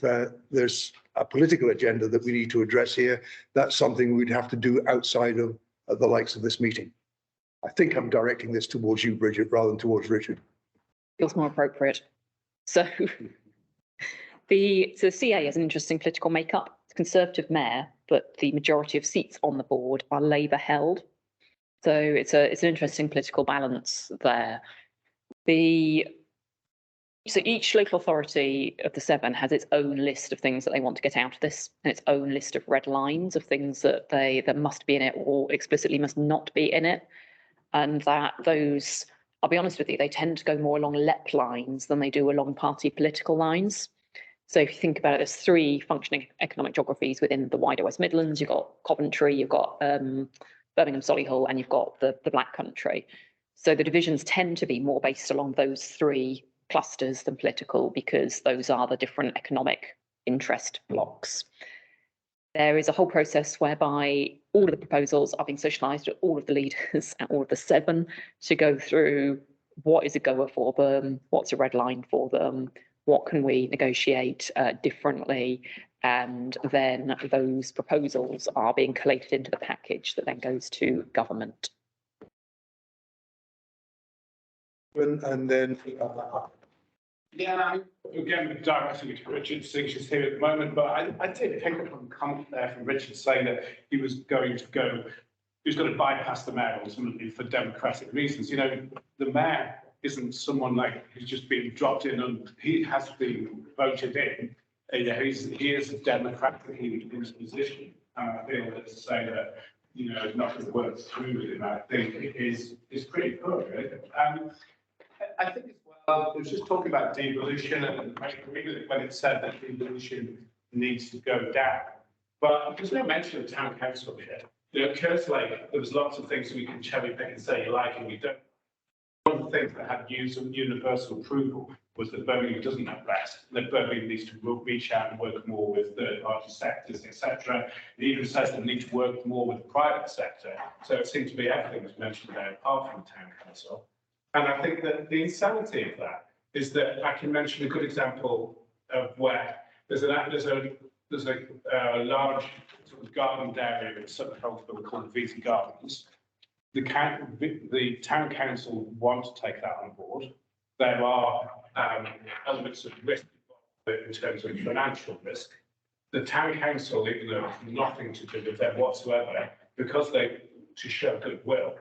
there's a political agenda that we need to address here, that's something we'd have to do outside of the likes of this meeting. I think I'm directing this towards you, Bridget, rather than towards Richard. Feels more appropriate. So So the CA has an interesting political makeup. It's a Conservative mayor, but the majority of seats on the board are Labour held. So it's an interesting political balance there. So each local authority of the 7 has its own list of things that they want to get out of this, and its own list of red lines of things that that must be in it or explicitly must not be in it. And that those, I'll be honest with you, they tend to go more along LEP lines than they do along party political lines. So if you think about it, there's 3 functioning economic geographies within the wider West Midlands. You've got Coventry, you've got Birmingham, Solihull, and you've got the Black Country. So the divisions tend to be more based along those 3 clusters than political, because those are the different economic interest blocks. There is a whole process whereby all of the proposals are being socialised to all of the leaders and all of the 7 to go through what is a goer for them, what's a red line for them, what can we negotiate differently, and then those proposals are being collated into the package that then goes to government. And then Yeah, again, directly to Richard, seeing she's here at the moment, but I did pick up on a comment there from Richard saying that he was going to bypass the mayor ultimately for democratic reasons. You know, the mayor isn't someone like who's just been dropped in, and he has been voted in. You know, he is democratically in his position. And I feel that to say that, you know, nothing works through with him, I think is pretty poor, really. I think as well, it was just talking about devolution, and I agree with it when it said that devolution needs to go down. But there's no mention of town council here. You know, Kerslake, there was lots of things we can cherry pick and say you like and we don't. One of the things that had universal approval was that Birmingham doesn't have rest, that Birmingham needs to reach out and work more with third-party sectors, etc. It even says they need to work more with the private sector. So it seems to be everything was mentioned there apart from town council. And I think that the insanity of that is that I can mention a good example of where there's a large sort of garden area in Sutton Coldfield called Vita Gardens. The town council want to take that on board. There are elements of risk in terms of financial risk. The town council, even though it's nothing to do with them whatsoever, because to show goodwill,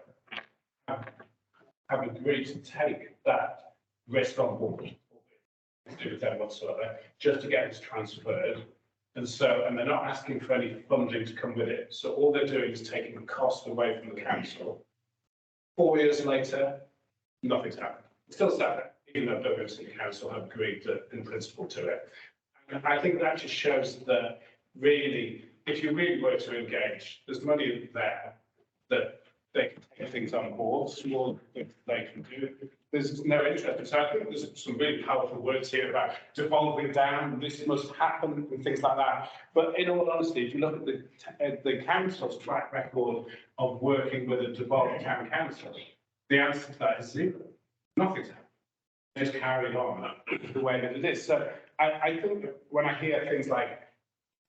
have agreed to take that risk on board, to do with them whatsoever, just to get this transferred. And they're not asking for any funding to come with it. So all they're doing is taking the cost away from the council. 4 years later, nothing's happened. It's still sat there, even though Birmingham City Council have agreed in principle to it. And I think that just shows that really, if you really were to engage, there's money there that they can take things on board, small things they can do. There's no interest. So I think there's some really powerful words here about devolving down, this must happen, and things like that. But in all honesty, if you look at the council's track record of working with a devolved town council, the answer to that is 0. Nothing's happened. It's carried on the way that it is. So I think that when I hear things like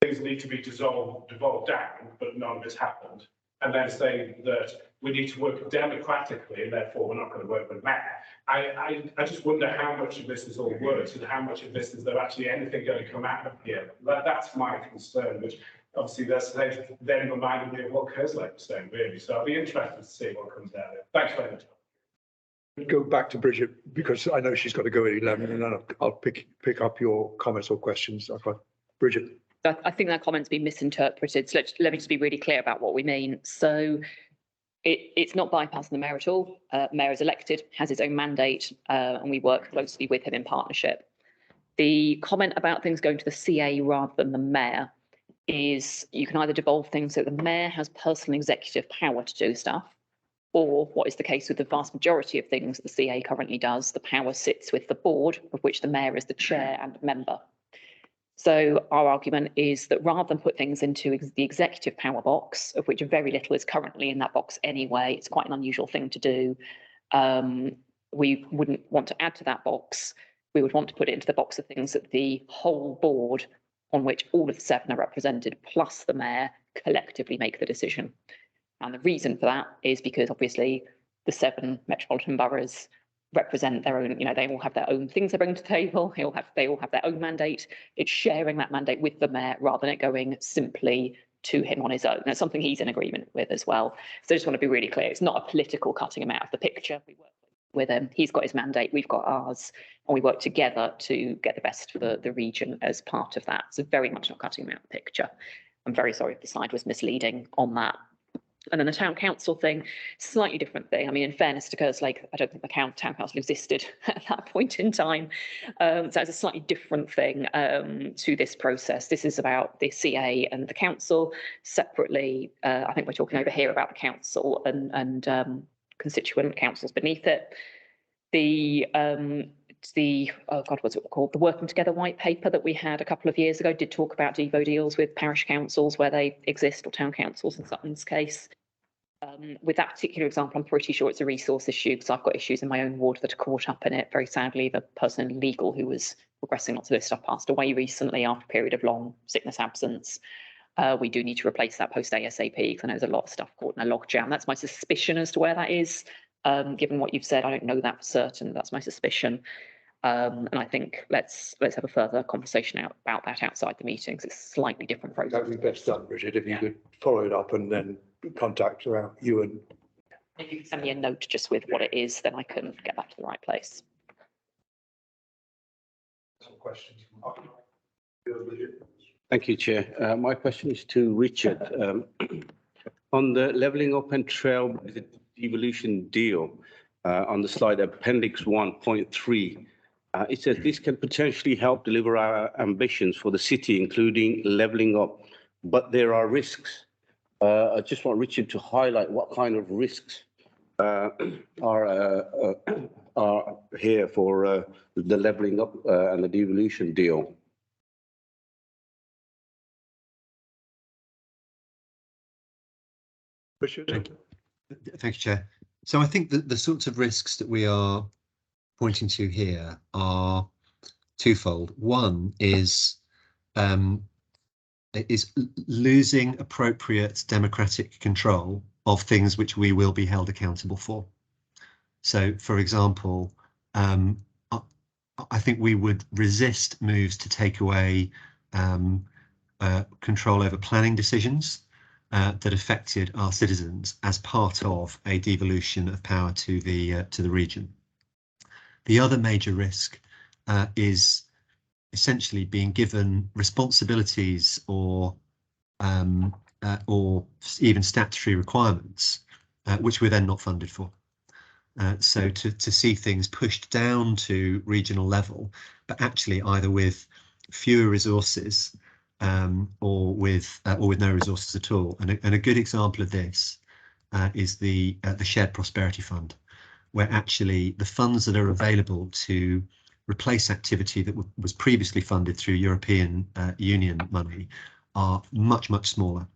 things need to be devolved down, but none of it's happened, and then saying that we need to work democratically and therefore we're not going to work with mayor. I just wonder how much of this is all words and how much of this is there actually anything going to come out of here. That's my concern, which obviously then reminded me of what Kerslake was saying, really. So I'll be interested to see what comes out of it. Thanks very much. go back to Bridget, because I know she's got to go at 11, and then I'll pick up your comments or questions. Bridget. I think that comment's been misinterpreted. So let me just be really clear about what we mean. So it's not bypassing the mayor at all. Mayor is elected, has his own mandate, and we work closely with him in partnership. The comment about things going to the CA rather than the mayor is you can either devolve things so the mayor has personal executive power to do stuff, or what is the case with the vast majority of things the CA currently does, the power sits with the board, of which the mayor is the chair and member. So our argument is that rather than put things into the executive power box, of which very little is currently in that box anyway, it's quite an unusual thing to do. We wouldn't want to add to that box. We would want to put it into the box of things that the whole board, on which all of the 7 are represented, plus the mayor, collectively make the decision. And the reason for that is because obviously the 7 metropolitan boroughs represent their own, they all have their own things they bring to the table. They all have their own mandate. It's sharing that mandate with the mayor rather than it going simply to him on his own. That's something he's in agreement with as well. So I just want to be really clear. It's not a political cutting him out of the picture. We work with him. He's got his mandate. We've got ours. And we work together to get the best for the region as part of that. So very much not cutting him out of the picture. I'm very sorry if the slide was misleading on that. And then the town council thing, slightly different thing. I mean, in fairness to Kerslake, I don't think the town council existed at that point in time. So it's a slightly different thing to this process. This is about the CA and the council separately. I think we're talking over here about the council and constituent councils beneath it. What's it called? The Working Together white paper that we had a couple of years ago did talk about Devo deals with parish councils where they exist, or town councils in Sutton's case. With that particular example, I'm pretty sure it's a resource issue because I've got issues in my own ward that are caught up in it. Very sadly, the person in legal who was progressing lots of this stuff passed away recently after a period of long sickness absence. We do need to replace that post ASAP because I know there's a lot of stuff caught in a logjam. That's my suspicion as to where that is. Given what you've said, I don't know that for certain. That's my suspicion. And I think let's have a further conversation about that outside the meetings. It's a slightly different process. That would be best done, Bridget, if you could follow it up and then contact around you and. If you can send me a note just with what it is, then I can get back to the right place. Some questions. Thank you, Chair. My question is to Richard. On the levelling up and trail devolution deal, on the slide appendix 1.3, it says this can potentially help deliver our ambitions for the city, including levelling up, but there are risks. I just want Richard to highlight what kind of risks are here for the levelling up and the devolution deal. Richard? Thank you, Chair. So I think that the sorts of risks that we are pointing to here are twofold. One is losing appropriate democratic control of things which we will be held accountable for. So, for example, I think we would resist moves to take away control over planning decisions that affected our citizens as part of a devolution of power to the region. The other major risk is essentially being given responsibilities or even statutory requirements which we're then not funded for. So to see things pushed down to regional level, but actually either with fewer resources or with no resources at all. And a good example of this is the Shared Prosperity Fund, where actually the funds that are available to replace activity that was previously funded through European Union money are much smaller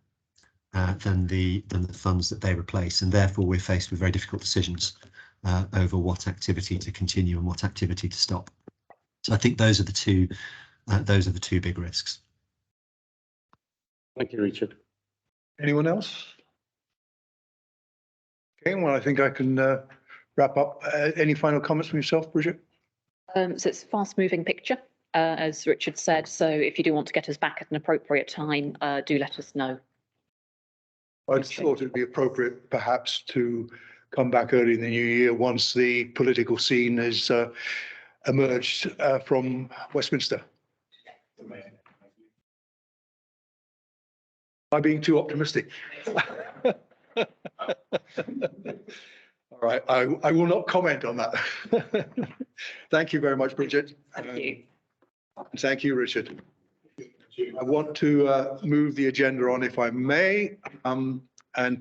than the funds that they replace, and therefore we're faced with very difficult decisions over what activity to continue and what activity to stop. So I think those are the two big risks. Thank you, Richard. Anyone else? Okay, well, I think I can wrap up. Any final comments from yourself, Bridget? So it's a fast-moving picture, as Richard said. So if you do want to get us back at an appropriate time, do let us know. I thought it'd be appropriate perhaps to come back early in the new year once the political scene has emerged from Westminster. Am I being too optimistic? All right, I will not comment on that. Thank you very much, Bridget. Thank you. Thank you, Richard. I want to move the agenda on, if I may, and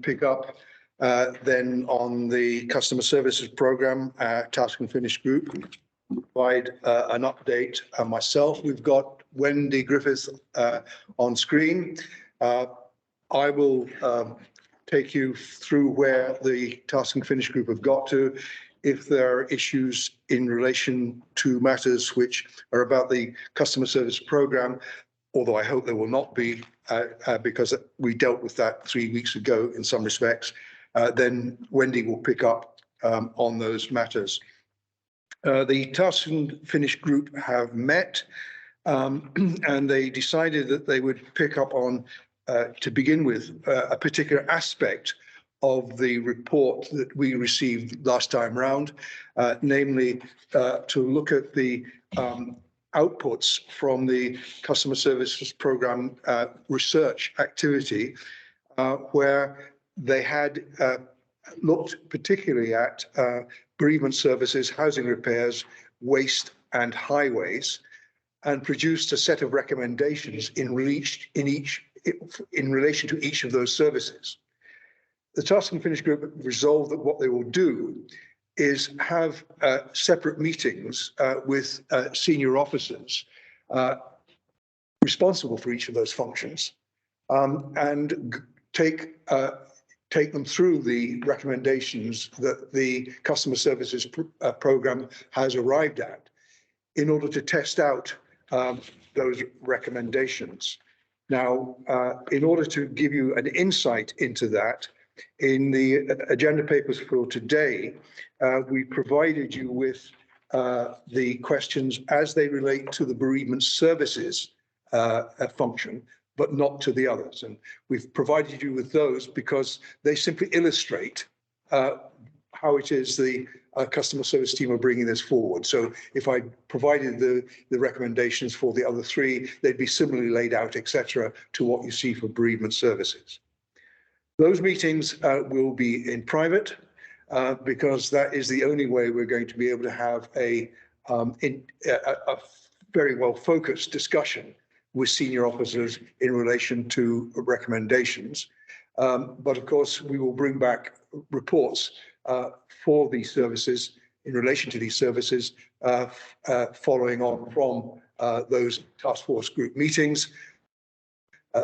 pick up then on the customer services program, task and finish group. Provide an update myself. We've got Wendy Griffiths on screen. I will take you through where the task and finish group have got to. If there are issues in relation to matters which are about the customer service program, although I hope there will not be, because we dealt with that 3 weeks ago in some respects, then Wendy will pick up on those matters. The task and finish group have met, and they decided that they would pick up on, to begin with, a particular aspect of the report that we received last time round, namely to look at the outputs from the customer services program research activity, where they had looked particularly at bereavement services, housing repairs, waste and highways, and produced a set of recommendations in relation to each of those services. The task and finish group resolved that what they will do is have separate meetings with senior officers responsible for each of those functions, and take them through the recommendations that the customer services program has arrived at in order to test out those recommendations. Now, in order to give you an insight into that, in the agenda papers for today, we provided you with the questions as they relate to the bereavement services function, but not to the others. And we've provided you with those because they simply illustrate how it is the customer service team are bringing this forward. So if I provided the recommendations for the other three, they'd be similarly laid out, etc., to what you see for bereavement services. Those meetings will be in private because that is the only way we're going to be able to have a very well focused discussion with senior officers in relation to recommendations. But of course, we will bring back reports for these services in relation to these services following on from those task force group meetings.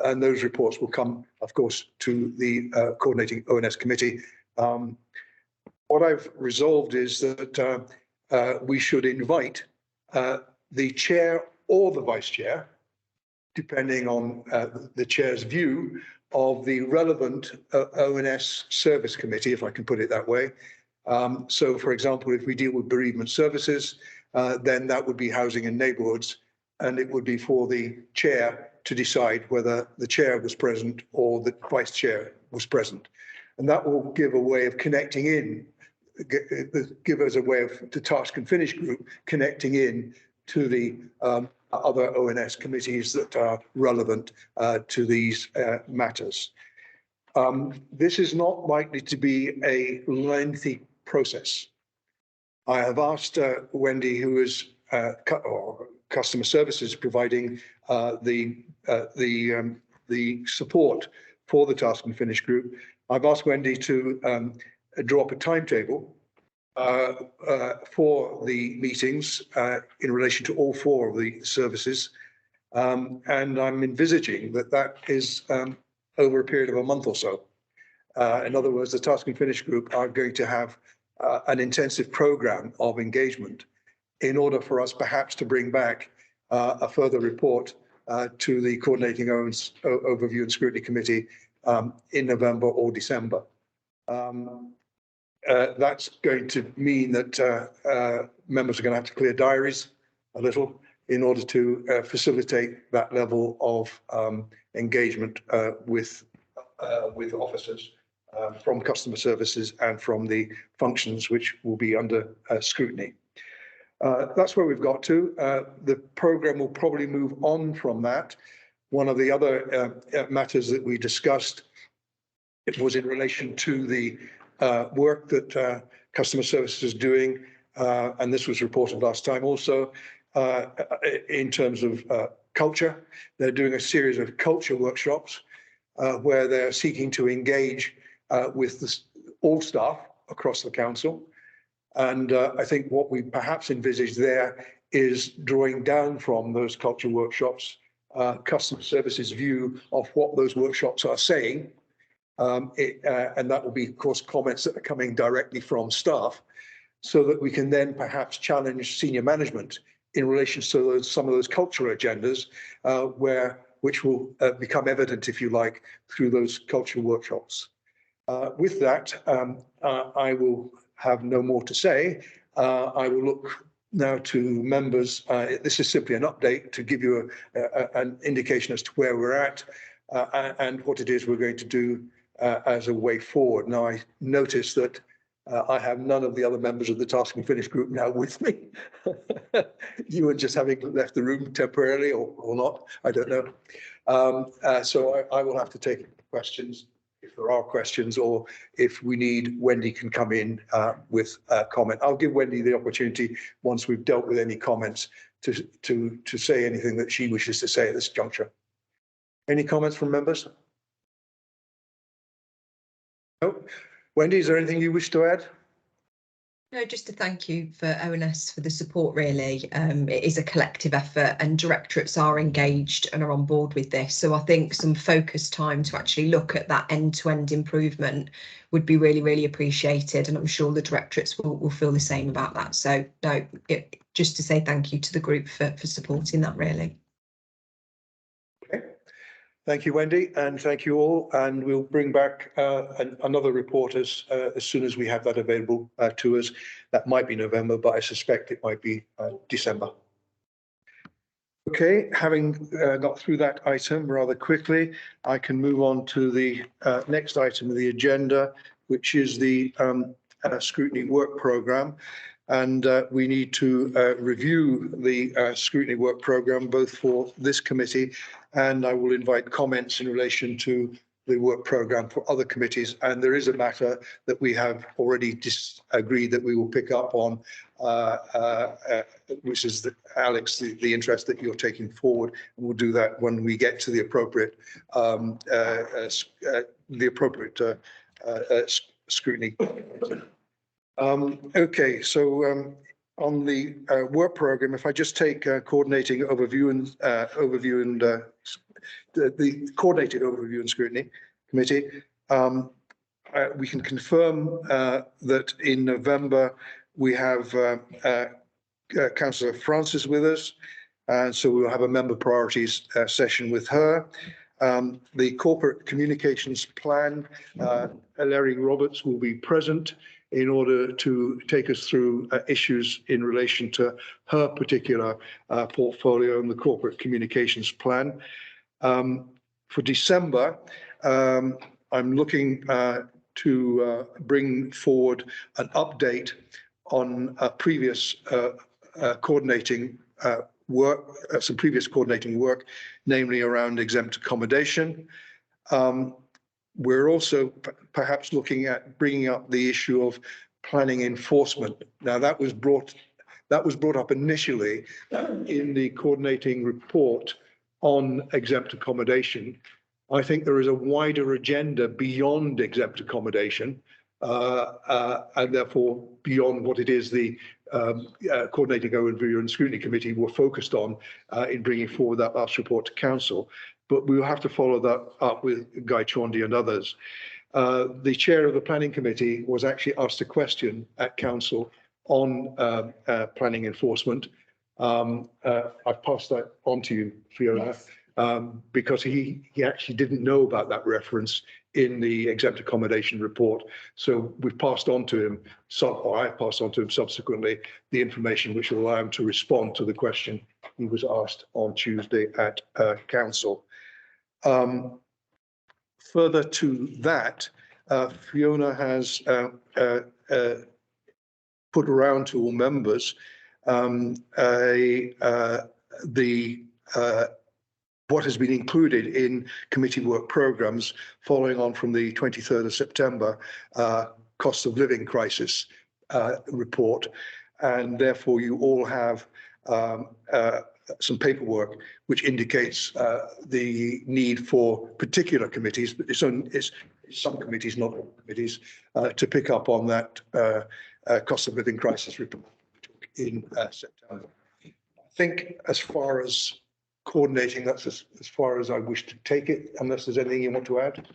And those reports will come, of course, to the coordinating ONS committee. What I've resolved is that we should invite the chair or the vice chair, depending on the chair's view, of the relevant ONS service committee, if I can put it that way. So, for example, if we deal with bereavement services, then that would be housing and neighbourhoods, and it would be for the chair to decide whether the chair was present or the vice chair was present. And that will give a way of connecting in, give us a way of the task and finish group connecting in to the other ONS committees that are relevant to these matters. This is not likely to be a lengthy process. I have asked Wendy, who is customer services, providing the support for the task and finish group. I've asked Wendy to draw up a timetable for the meetings in relation to all four of the services. And I'm envisaging that is over a period of a month or so. In other words, the task and finish group are going to have an intensive program of engagement in order for us perhaps to bring back a further report to the Coordinating ONS Overview and Scrutiny Committee in November or December. That's going to mean that members are going to have to clear diaries a little in order to facilitate that level of engagement with officers from customer services and from the functions which will be under scrutiny. That's where we've got to. The programme will probably move on from that. One of the other matters that we discussed, it was in relation to the work that customer services is doing, and this was reported last time also, in terms of culture. They're doing a series of culture workshops where they're seeking to engage with all staff across the council. And I think what we perhaps envisage there is drawing down from those culture workshops, customer services view of what those workshops are saying. And that will be, of course, comments that are coming directly from staff, so that we can then perhaps challenge senior management in relation to some of those cultural agendas, which will become evident, if you like, through those cultural workshops. With that, I will have no more to say. I will look now to members. This is simply an update to give you an indication as to where we're at and what it is we're going to do as a way forward. Now, I notice that I have none of the other members of the Task and Finish group now with me. You were just having left the room temporarily or not, I don't know. So I will have to take questions if there are questions, or if we need, Wendy can come in with a comment. I'll give Wendy the opportunity once we've dealt with any comments to say anything that she wishes to say at this juncture. Any comments from members? No. Wendy, is there anything you wish to add? No, just to thank you for ONS for the support, really. It is a collective effort and directorates are engaged and are on board with this. So I think some focused time to actually look at that end-to-end improvement would be really, really appreciated. And I'm sure the directorates will feel the same about that. So no, just to say thank you to the group for supporting that, really. Okay. Thank you, Wendy, and thank you all. And we'll bring back another report as soon as we have that available to us. That might be November, but I suspect it might be December. Okay, having got through that item rather quickly, I can move on to the next item of the agenda, which is the Scrutiny work programme. And we need to review the Scrutiny work programme, both for this committee, and I will invite comments in relation to the work programme for other committees. And there is a matter that we have already agreed that we will pick up on, which is Alex, the interest that you're taking forward. And we'll do that when we get to the appropriate scrutiny. Okay, so on the work program, if I just take coordinating overview and the coordinated overview and scrutiny committee, we can confirm that in November we have Councillor Francis with us, and so we'll have a member priorities session with her. The corporate communications plan, Larry Roberts will be present in order to take us through issues in relation to her particular portfolio and the corporate communications plan. For December, I'm looking to bring forward an update on previous coordinating work, some previous coordinating work, namely around exempt accommodation. We're also perhaps looking at bringing up the issue of planning enforcement. Now, that was brought up initially in the coordinating report on exempt accommodation. I think there is a wider agenda beyond exempt accommodation, and therefore beyond what it is the coordinating overview and scrutiny committee were focused on in bringing forward that last report to council. But we will have to follow that up with Guy Chaundy and others. The chair of the planning committee was actually asked a question at council on planning enforcement. I've passed that on to you, Fiona, yes. Because he actually didn't know about that reference in the exempt accommodation report. So we've passed on to him, or I passed on to him subsequently, the information which will allow him to respond to the question he was asked on Tuesday at council. Further to that, Fiona has put around to all members what has been included in committee work programmes following on from the 23rd of September cost of living crisis report, and therefore you all have some paperwork which indicates the need for particular committees, but it's some committees, not all committees, to pick up on that cost of living crisis report in September. I think as far as coordinating, that's as far as I wish to take it, unless there's anything you want to add.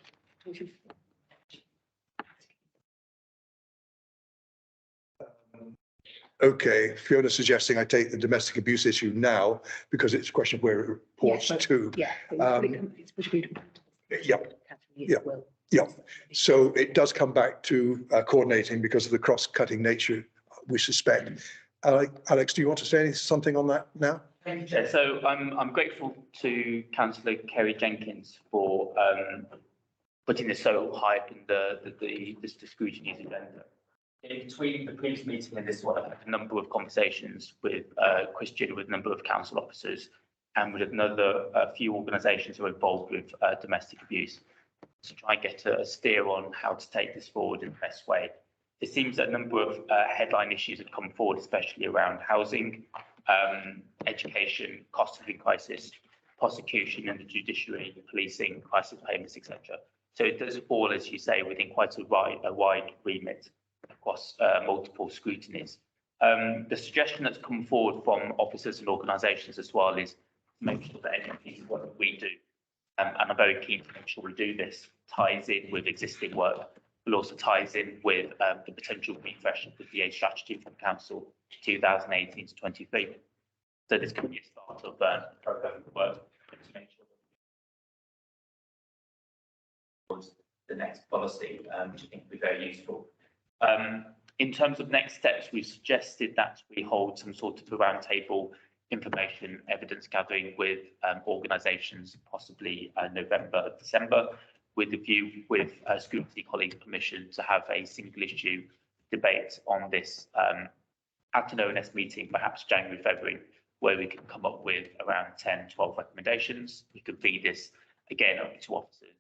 Okay, Fiona suggesting I take the domestic abuse issue now because it's a question of where it reports to. Yeah. Yeah. So it does come back to coordinating because of the cross-cutting nature, we suspect. Alex, do you want to say something on that now? Thank you, Chair. So I'm grateful to Councillor Kerry Jenkins for putting this so high up in the scrutiny agenda. In between the previous meeting and this one, I've had a number of conversations with Christian, with a number of council officers, and with a few organisations who are involved with domestic abuse, to try and get a steer on how to take this forward in the best way. It seems that a number of headline issues have come forward, especially around housing, education, cost of living crisis, prosecution and the judiciary, policing, crisis payments, etc. So it does fall, as you say, within quite a wide remit across multiple scrutinies. The suggestion that's come forward from officers and organisations as well is to make sure that any piece of work that we do, and I'm very keen to make sure we do this, ties in with existing work, but also ties in with the potential refresh of the DA strategy from Council 2018 to 23. So this could be a start of programme of work to make sure that the next policy, which I think will be very useful. In terms of next steps, we've suggested that we hold some sort of a roundtable information evidence gathering with organisations, possibly November, December, with the view with Scrutiny colleagues' permission to have a single issue debate on this at an ONS meeting, perhaps January, February, where we can come up with around 10, 12 recommendations. We could feed this again up to officers.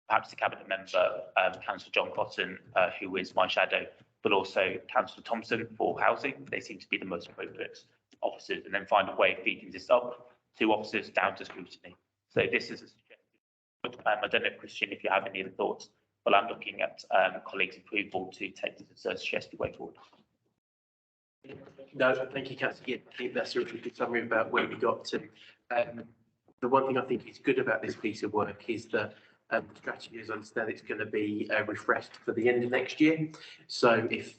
Perhaps the cabinet member, Councillor John Cotton, who is my shadow, but also Councillor Thompson for housing. They seem to be the most appropriate officers, and then find a way of feeding this up to officers down to scrutiny. So this is a suggestion. I don't know, Christian, if you have any other thoughts, but I'm looking at colleagues' approval to take this as a suggested way forward. No, thank you, Councillor. Yeah, I think that's a really good summary about where we got to. The one thing I think is good about this piece of work is that the strategy, as I understand, it's going to be refreshed for the end of next year. So if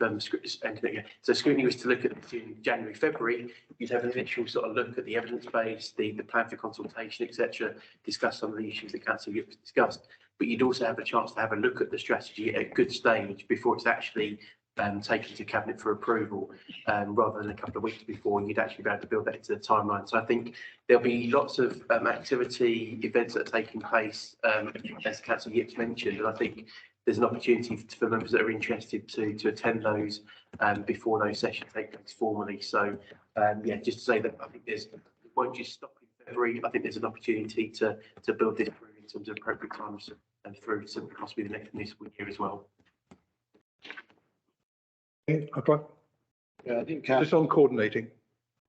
Scrutiny was to look at this in January, February, you'd have an initial sort of look at the evidence base, the plan for consultation, etc., discuss some of the issues that Councillor Gibbs discussed. But you'd also have a chance to have a look at the strategy at a good stage before it's actually taken to cabinet for approval, rather than a couple of weeks before. You'd actually be able to build that into the timeline. So I think there'll be lots of activity, events that are taking place, as Councillor Gibbs mentioned, and I think there's an opportunity for members that are interested to attend those before those sessions take place formally. So yeah, just to say that I think it won't just stop in February. I think there's an opportunity to build this through in terms of appropriate times and through to possibly the next municipal year as well. Okay. Yeah, I think Just on coordinating.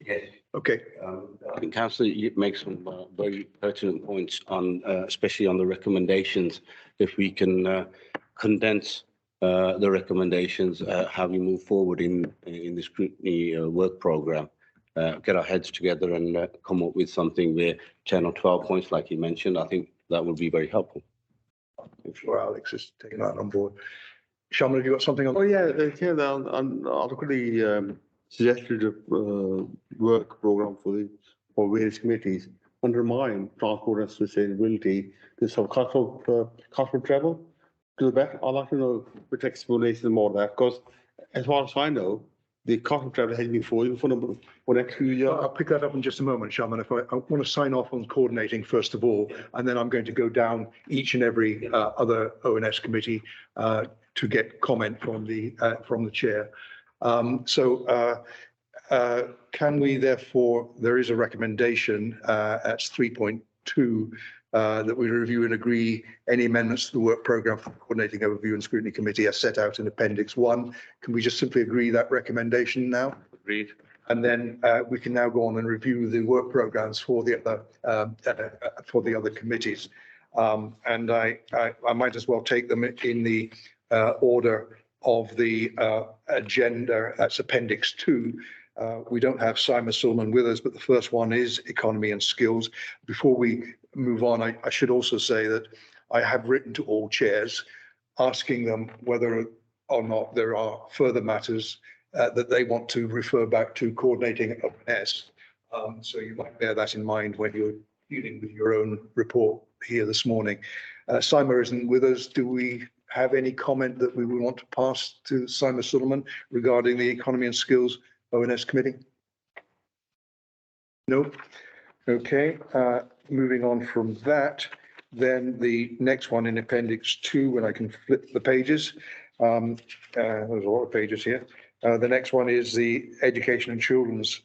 yes. Okay. I think Councillor makes some very pertinent points on, especially on the recommendations. If we can condense the recommendations, how we move forward in the scrutiny work programme, get our heads together and come up with something where 10 or 12 points, like you mentioned, I think that would be very helpful. I'm sure Alex is taking that on board. Shaman, have you got something on? Oh, yeah, I've already suggested a work program for various committees. Under mine, transport and sustainability, there's some cost of travel to the back. I'd like to know which explanation more of that, because as far as I know, the cost of travel has been falling for next few years. I'll pick that up in just a moment, Shaman. If I want to sign off on coordinating first of all, and then I'm going to go down each and every other ONS committee to get comment from the chair. Can we therefore, there is a recommendation, that's 3.2, that we review and agree any amendments to the work programme for the Coordinating Overview and Scrutiny Committee as set out in Appendix 1. Can we just simply agree that recommendation now? Agreed. And then we can now go on and review the work programmes for the other committees. And I might as well take them in the order of the agenda. That's Appendix 2. We don't have Simon Sulman with us, but the first one is economy and skills. Before we move on, I should also say that I have written to all chairs asking them whether or not there are further matters that they want to refer back to coordinating ONS. So you might bear that in mind when you're dealing with your own report here this morning. Simon isn't with us. Do we have any comment that we would want to pass to Simon Suleiman regarding the Economy and Skills ONS Committee? No. Okay, moving on from that, then the next one in Appendix 2, when I can flip the pages. There's a lot of pages here. The next one is the Education and Children's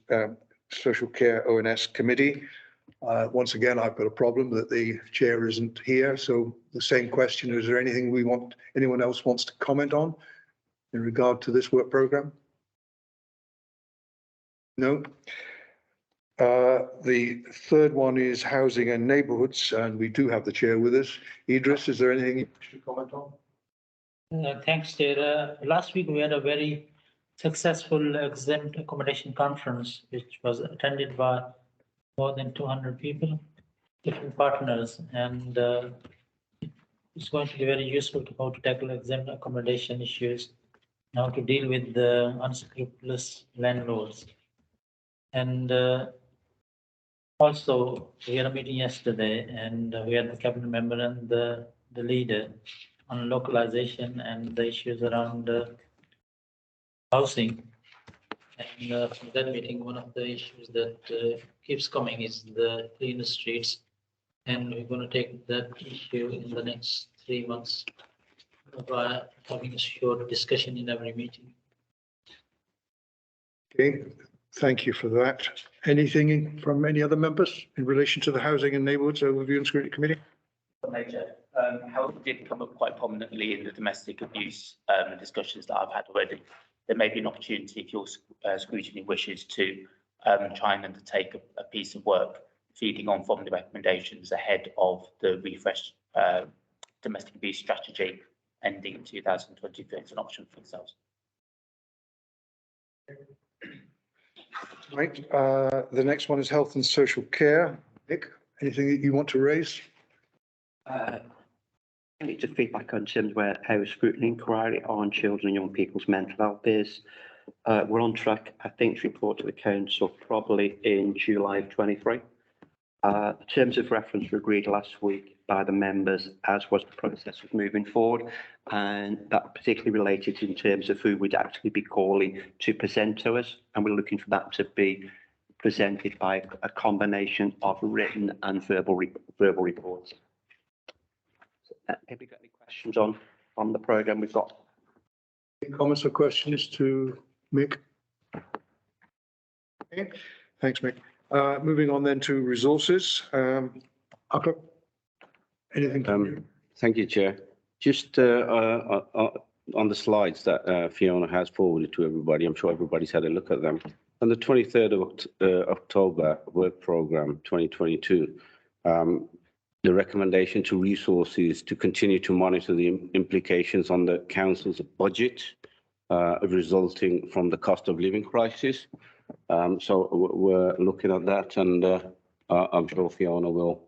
Social Care ONS Committee. Once again, I've got a problem that the chair isn't here. So the same question, is there anything anyone else wants to comment on in regard to this work program? No. The third one is Housing and Neighbourhoods, and we do have the chair with us. Idris, is there anything you should comment on? Thanks, Chair. Last week we had a very successful exempt accommodation conference, which was attended by more than 200 people, different partners, and it's going to be very useful to how to tackle exempt accommodation issues, how to deal with the unscrupulous landlords. And also, we had a meeting yesterday, and we had the cabinet member and the leader on localization and the issues around housing. And from that meeting, one of the issues that keeps coming is the cleaner streets. And we're going to take that issue in the next 3 months by having a short discussion in every meeting. Okay, thank you for that. Anything from any other members in relation to the Housing and Neighbourhoods Overview and Scrutiny Committee? Major. Health did come up quite prominently in the domestic abuse discussions that I've had already. There may be an opportunity if your scrutiny wishes to try and undertake a piece of work feeding on from the recommendations ahead of the refreshed domestic abuse strategy ending in 2023. It's an option for yourselves. Right, the next one is Health and Social Care. Nick, anything that you want to raise? I need to feedback on terms where how scrutiny inquiry on children and young people's mental health is. We're on track, I think, to report to the council probably in July of 23. The terms of reference were agreed last week by the members, as was the process of moving forward, and that particularly related in terms of who we'd actually be calling to present to us, and we're looking for that to be presented by a combination of written and verbal reports. Have you got any questions on the programme we've got? Any comments or questions to Mick? Okay, thanks, Mick. Moving on then to resources. Akhlaq, anything from you? Thank you, Chair. Just on the slides that Fiona has forwarded to everybody, I'm sure everybody's had a look at them. On the 23rd of October, work programme 2022, the recommendation to resources to continue to monitor the implications on the council's budget resulting from the cost of living crisis. So we're looking at that, and I'm sure Fiona will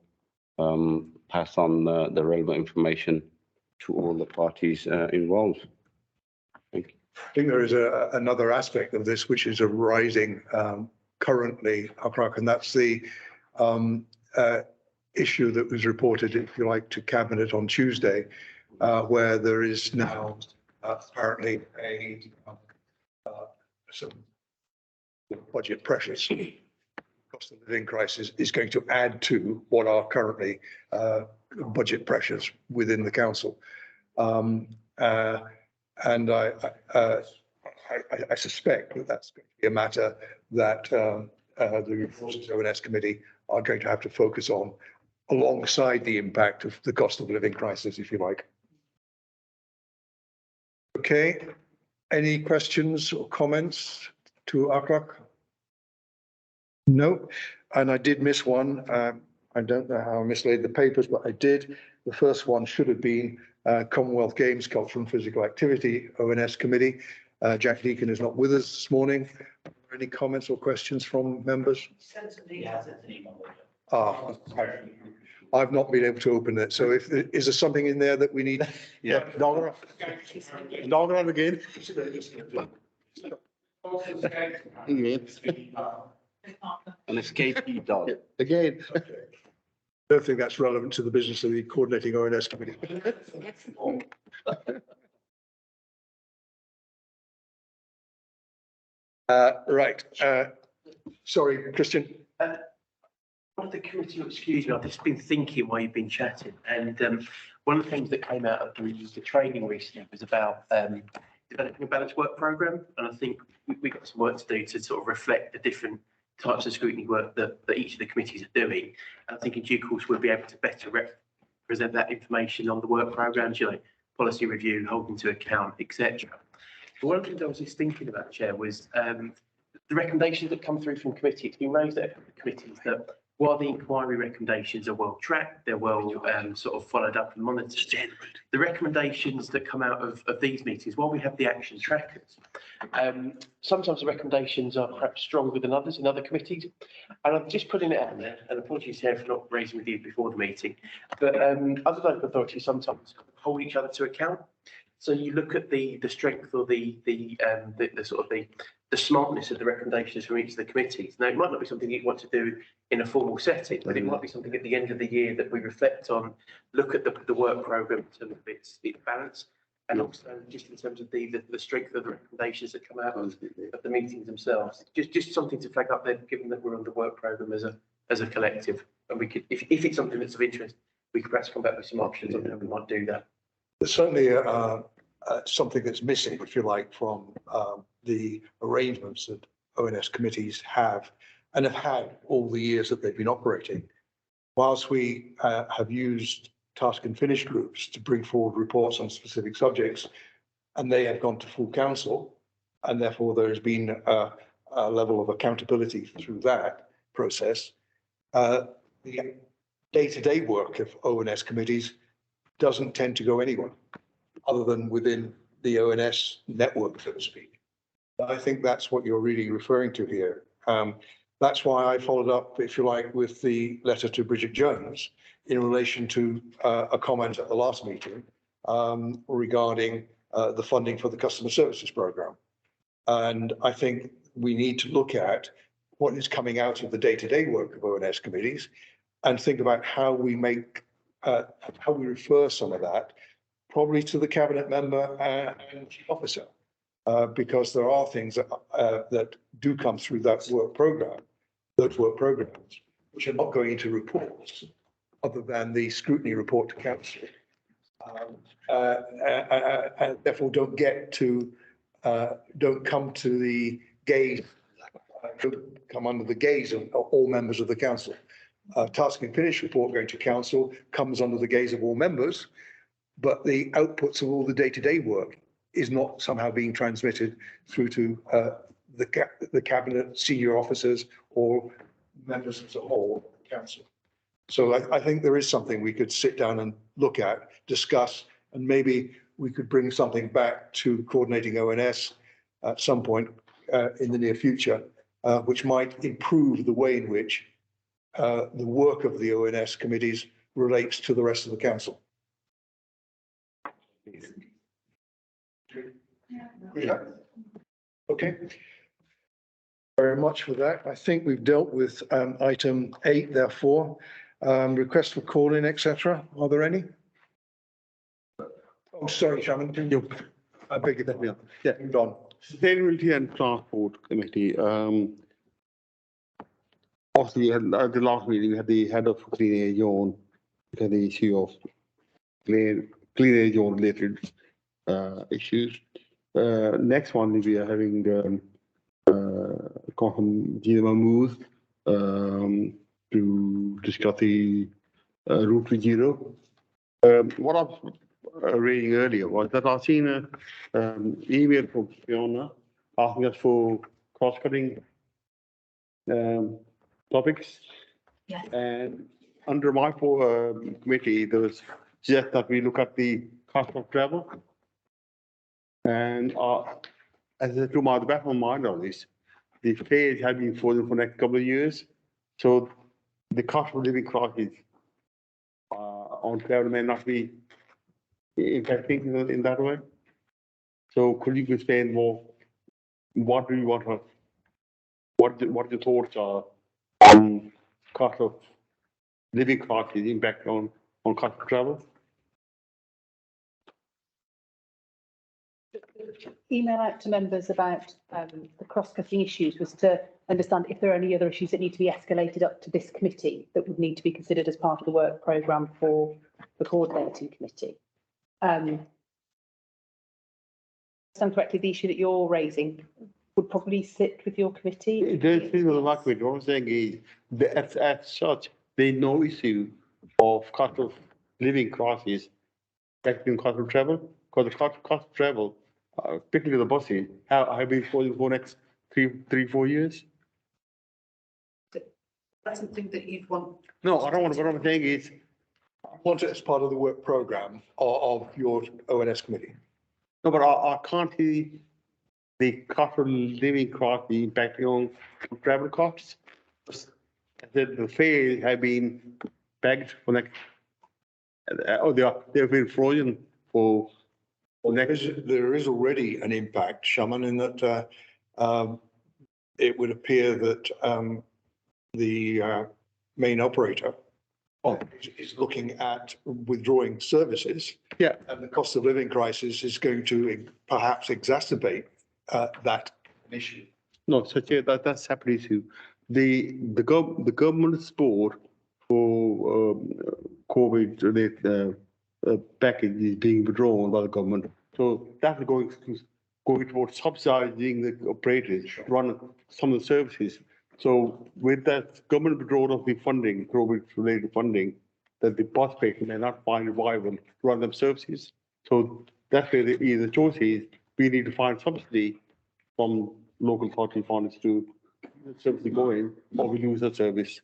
pass on the relevant information to all the parties involved. Thank you. I think there is another aspect of this which is arising currently, Akhlaq, and that's the issue that was reported, if you like, to Cabinet on Tuesday, where there is now apparently some budget pressures. Cost of living crisis is going to add to what are currently budget pressures within the council. And I suspect that that's going to be a matter that the Resources ONS Committee are going to have to focus on alongside the impact of the cost of living crisis, if you like. Okay, any questions or comments to Akhlaq? No, and I did miss one. I don't know how I mislaid the papers, but I did. The first one should have been Commonwealth Games, Culture and Physical Activity, ONS Committee. Jack Deacon is not with us this morning. Are there any comments or questions from members? I've not been able to open it. So is there something in there that we need? Yeah, dog on again. An escapee dog. Again. I don't think that's relevant to the business of the Coordinating ONS Committee. Right. Sorry, Christian. One of the committee, excuse me, I've just been thinking while you've been chatting, and one of the things that came out of the training recently was about developing a balanced work programme, and I think we've got some work to do to sort of reflect the different types of scrutiny work that each of the committees are doing. And I think in due course we'll be able to better present that information on the work programmes, you know, policy review, holding to account, etc. But one of the things I was just thinking about, Chair, was the recommendations that come through from committee. It's been raised at committees that while the inquiry recommendations are well tracked, they're well sort of followed up and monitored, the recommendations that come out of these meetings, while we have the action trackers, sometimes the recommendations are perhaps stronger than others in other committees. And I'm just putting it out there, and apologies here for not raising with you before the meeting, but other local authorities sometimes hold each other to account. So you look at the strength or the sort of the smartness of the recommendations from each of the committees. Now, it might not be something you want to do in a formal setting, but it might be something at the end of the year that we reflect on, look at the work programme in terms of its balance, and also just in terms of the strength of the recommendations that come out of the meetings themselves. Just something to flag up there, given that we're on the work programme as a collective, and we could, if it's something that's of interest, we could perhaps come back with some options on how we might do that. There's certainly something that's missing, if you like, from the arrangements that ONS committees have and have had all the years that they've been operating. Whilst we have used task and finish groups to bring forward reports on specific subjects, and they have gone to full council, and therefore there has been a level of accountability through that process. The day-to-day work of ONS committees doesn't tend to go anywhere other than within the ONS network, so to speak. I think that's what you're really referring to here. That's why I followed up, if you like, with the letter to Bridget Jones in relation to a comment at the last meeting regarding the funding for the customer services program. And I think we need to look at what is coming out of the day-to-day work of ONS committees and think about how we make how we refer some of that probably to the cabinet member and chief officer, because there are things that do come through that work program, those work programs, which are not going into reports other than the scrutiny report to council, and therefore don't come to the gaze, come under the gaze of all members of the council. Task and finish report going to council comes under the gaze of all members, but the outputs of all the day-to-day work is not somehow being transmitted through to the cabinet, senior officers, or members as a whole of the council. So I think there is something we could sit down and look at, discuss, and maybe we could bring something back to coordinating ONS at some point in the near future, which might improve the way in which the work of the ONS committees relates to the rest of the council. Yeah. Okay. Very much for that. I think we've dealt with item 8, therefore. Request for call-in, etc. Are there any? Oh, sorry, Chairman. I beg your pardon. Yeah, moved on. Sustainability and Transport Committee. Obviously, at the last meeting, we had the head of clean air zone, because the issue of clean air zone related issues. Next one, we are having the Gina Mahmood to discuss the route to zero. What I was reading earlier was that I've seen an email from Fiona asking us for cross-cutting topics. Yes. And under my committee, there was just that we look at the cost of travel. And as to the back of my mind on this, the fares have been frozen for the next couple of years. So the cost of living crisis on travel may not be impacting in that way. So could you explain more? What do you want to? What your thoughts are on cost of living crisis impact on cost of travel? email out to members about the cross-cutting issues was to understand if there are any other issues that need to be escalated up to this committee that would need to be considered as part of the work programme for the coordinating committee. Understand correctly, the issue that you're raising would probably sit with your committee. There's people like what I'm saying is that as such, there's no issue of cost of living crisis affecting cost of travel, because the cost of travel, particularly the buses, have been falling for next three, 4 years. That's something that you'd want. No, I don't want, what I'm saying is, I want it as part of the work programme of your ONS committee. no, but I can't see the cost of living crisis impacting on travel costs. The fares have been pegged for next, they've been frozen for next. There is already an impact, Shaman, in that it would appear that the main operator is looking at withdrawing services. Yeah. And the cost of living crisis is going to perhaps exacerbate that issue. No, such a, that's happening too. The government support for COVID related package is being withdrawn by the government. So that's going towards subsidizing the operators to run some of the services. So with that government withdrawal of the funding, COVID related funding, that the bus operator may not find it viable to run them services. So that's where the choice is, we need to find subsidy from local authority funds to service going, or we lose that service.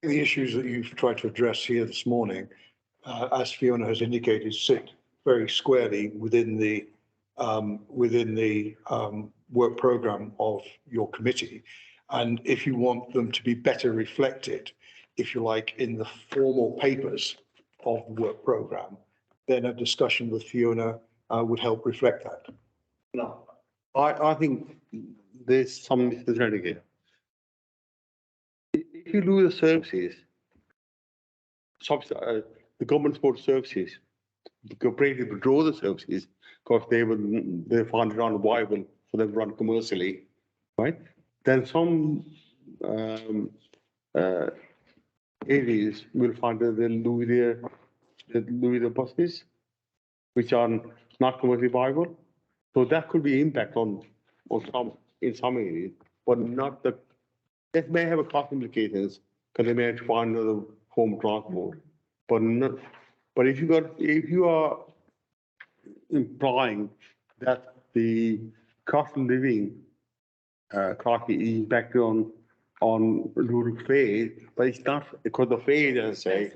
The issues that you've tried to address here this morning, as Fiona has indicated, sit very squarely within the work programme of your committee. And if you want them to be better reflected, if you like, in the formal papers of the work programme, then a discussion with Fiona would help reflect that. No, I think there's some misunderstanding here. If you lose the services, the government support services, the cooperative withdraw the services because they find it unviable for them to run commercially, right? Then some areas will find that they'll lose their buses, which are not commercially viable. So that could be impact on some in some areas, but not the. It may have a cost implications because they may have to find another home transport, but not. But if you are implying that the cost of living cost is impacted on rural fares, but it's not because the fares, as I say.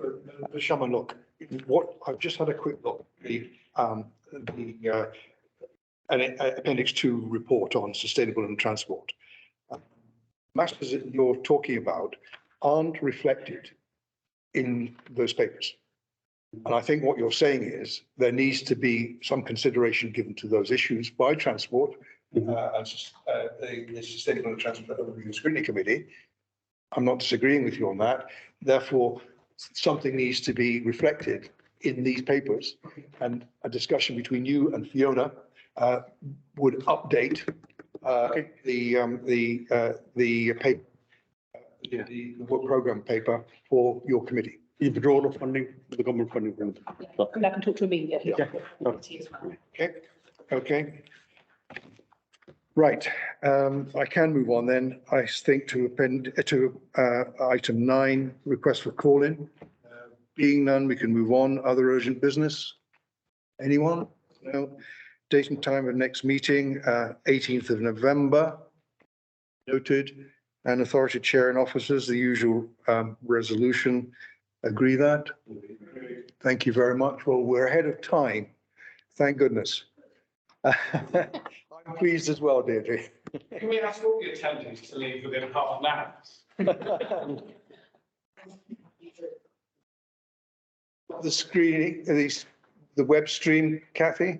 Shaman, look, what I've just had a quick look. An Appendix 2 report on sustainable and transport. Matters that you're talking about aren't reflected in those papers. And I think what you're saying is there needs to be some consideration given to those issues by transport and the Sustainable and Transport Scrutiny Committee. I'm not disagreeing with you on that. Therefore, something needs to be reflected in these papers, and a discussion between you and Fiona would update the paper, the work programme paper for your committee. You withdraw the funding, the government funding. And I can talk to Amelia. Okay. Right. I can move on then. I think to item 9, request for call-in. Being none, we can move on. Other urgent business? Anyone? No. Date and time of next meeting, 18th of November. Noted. And authority chair and officers, the usual resolution. Agree that? Thank you very much. Well, we're ahead of time. Thank goodness. I'm pleased as well, Deirdre. Can we ask all the attendees to leave within half an hour? The screening, the web stream, Kathy?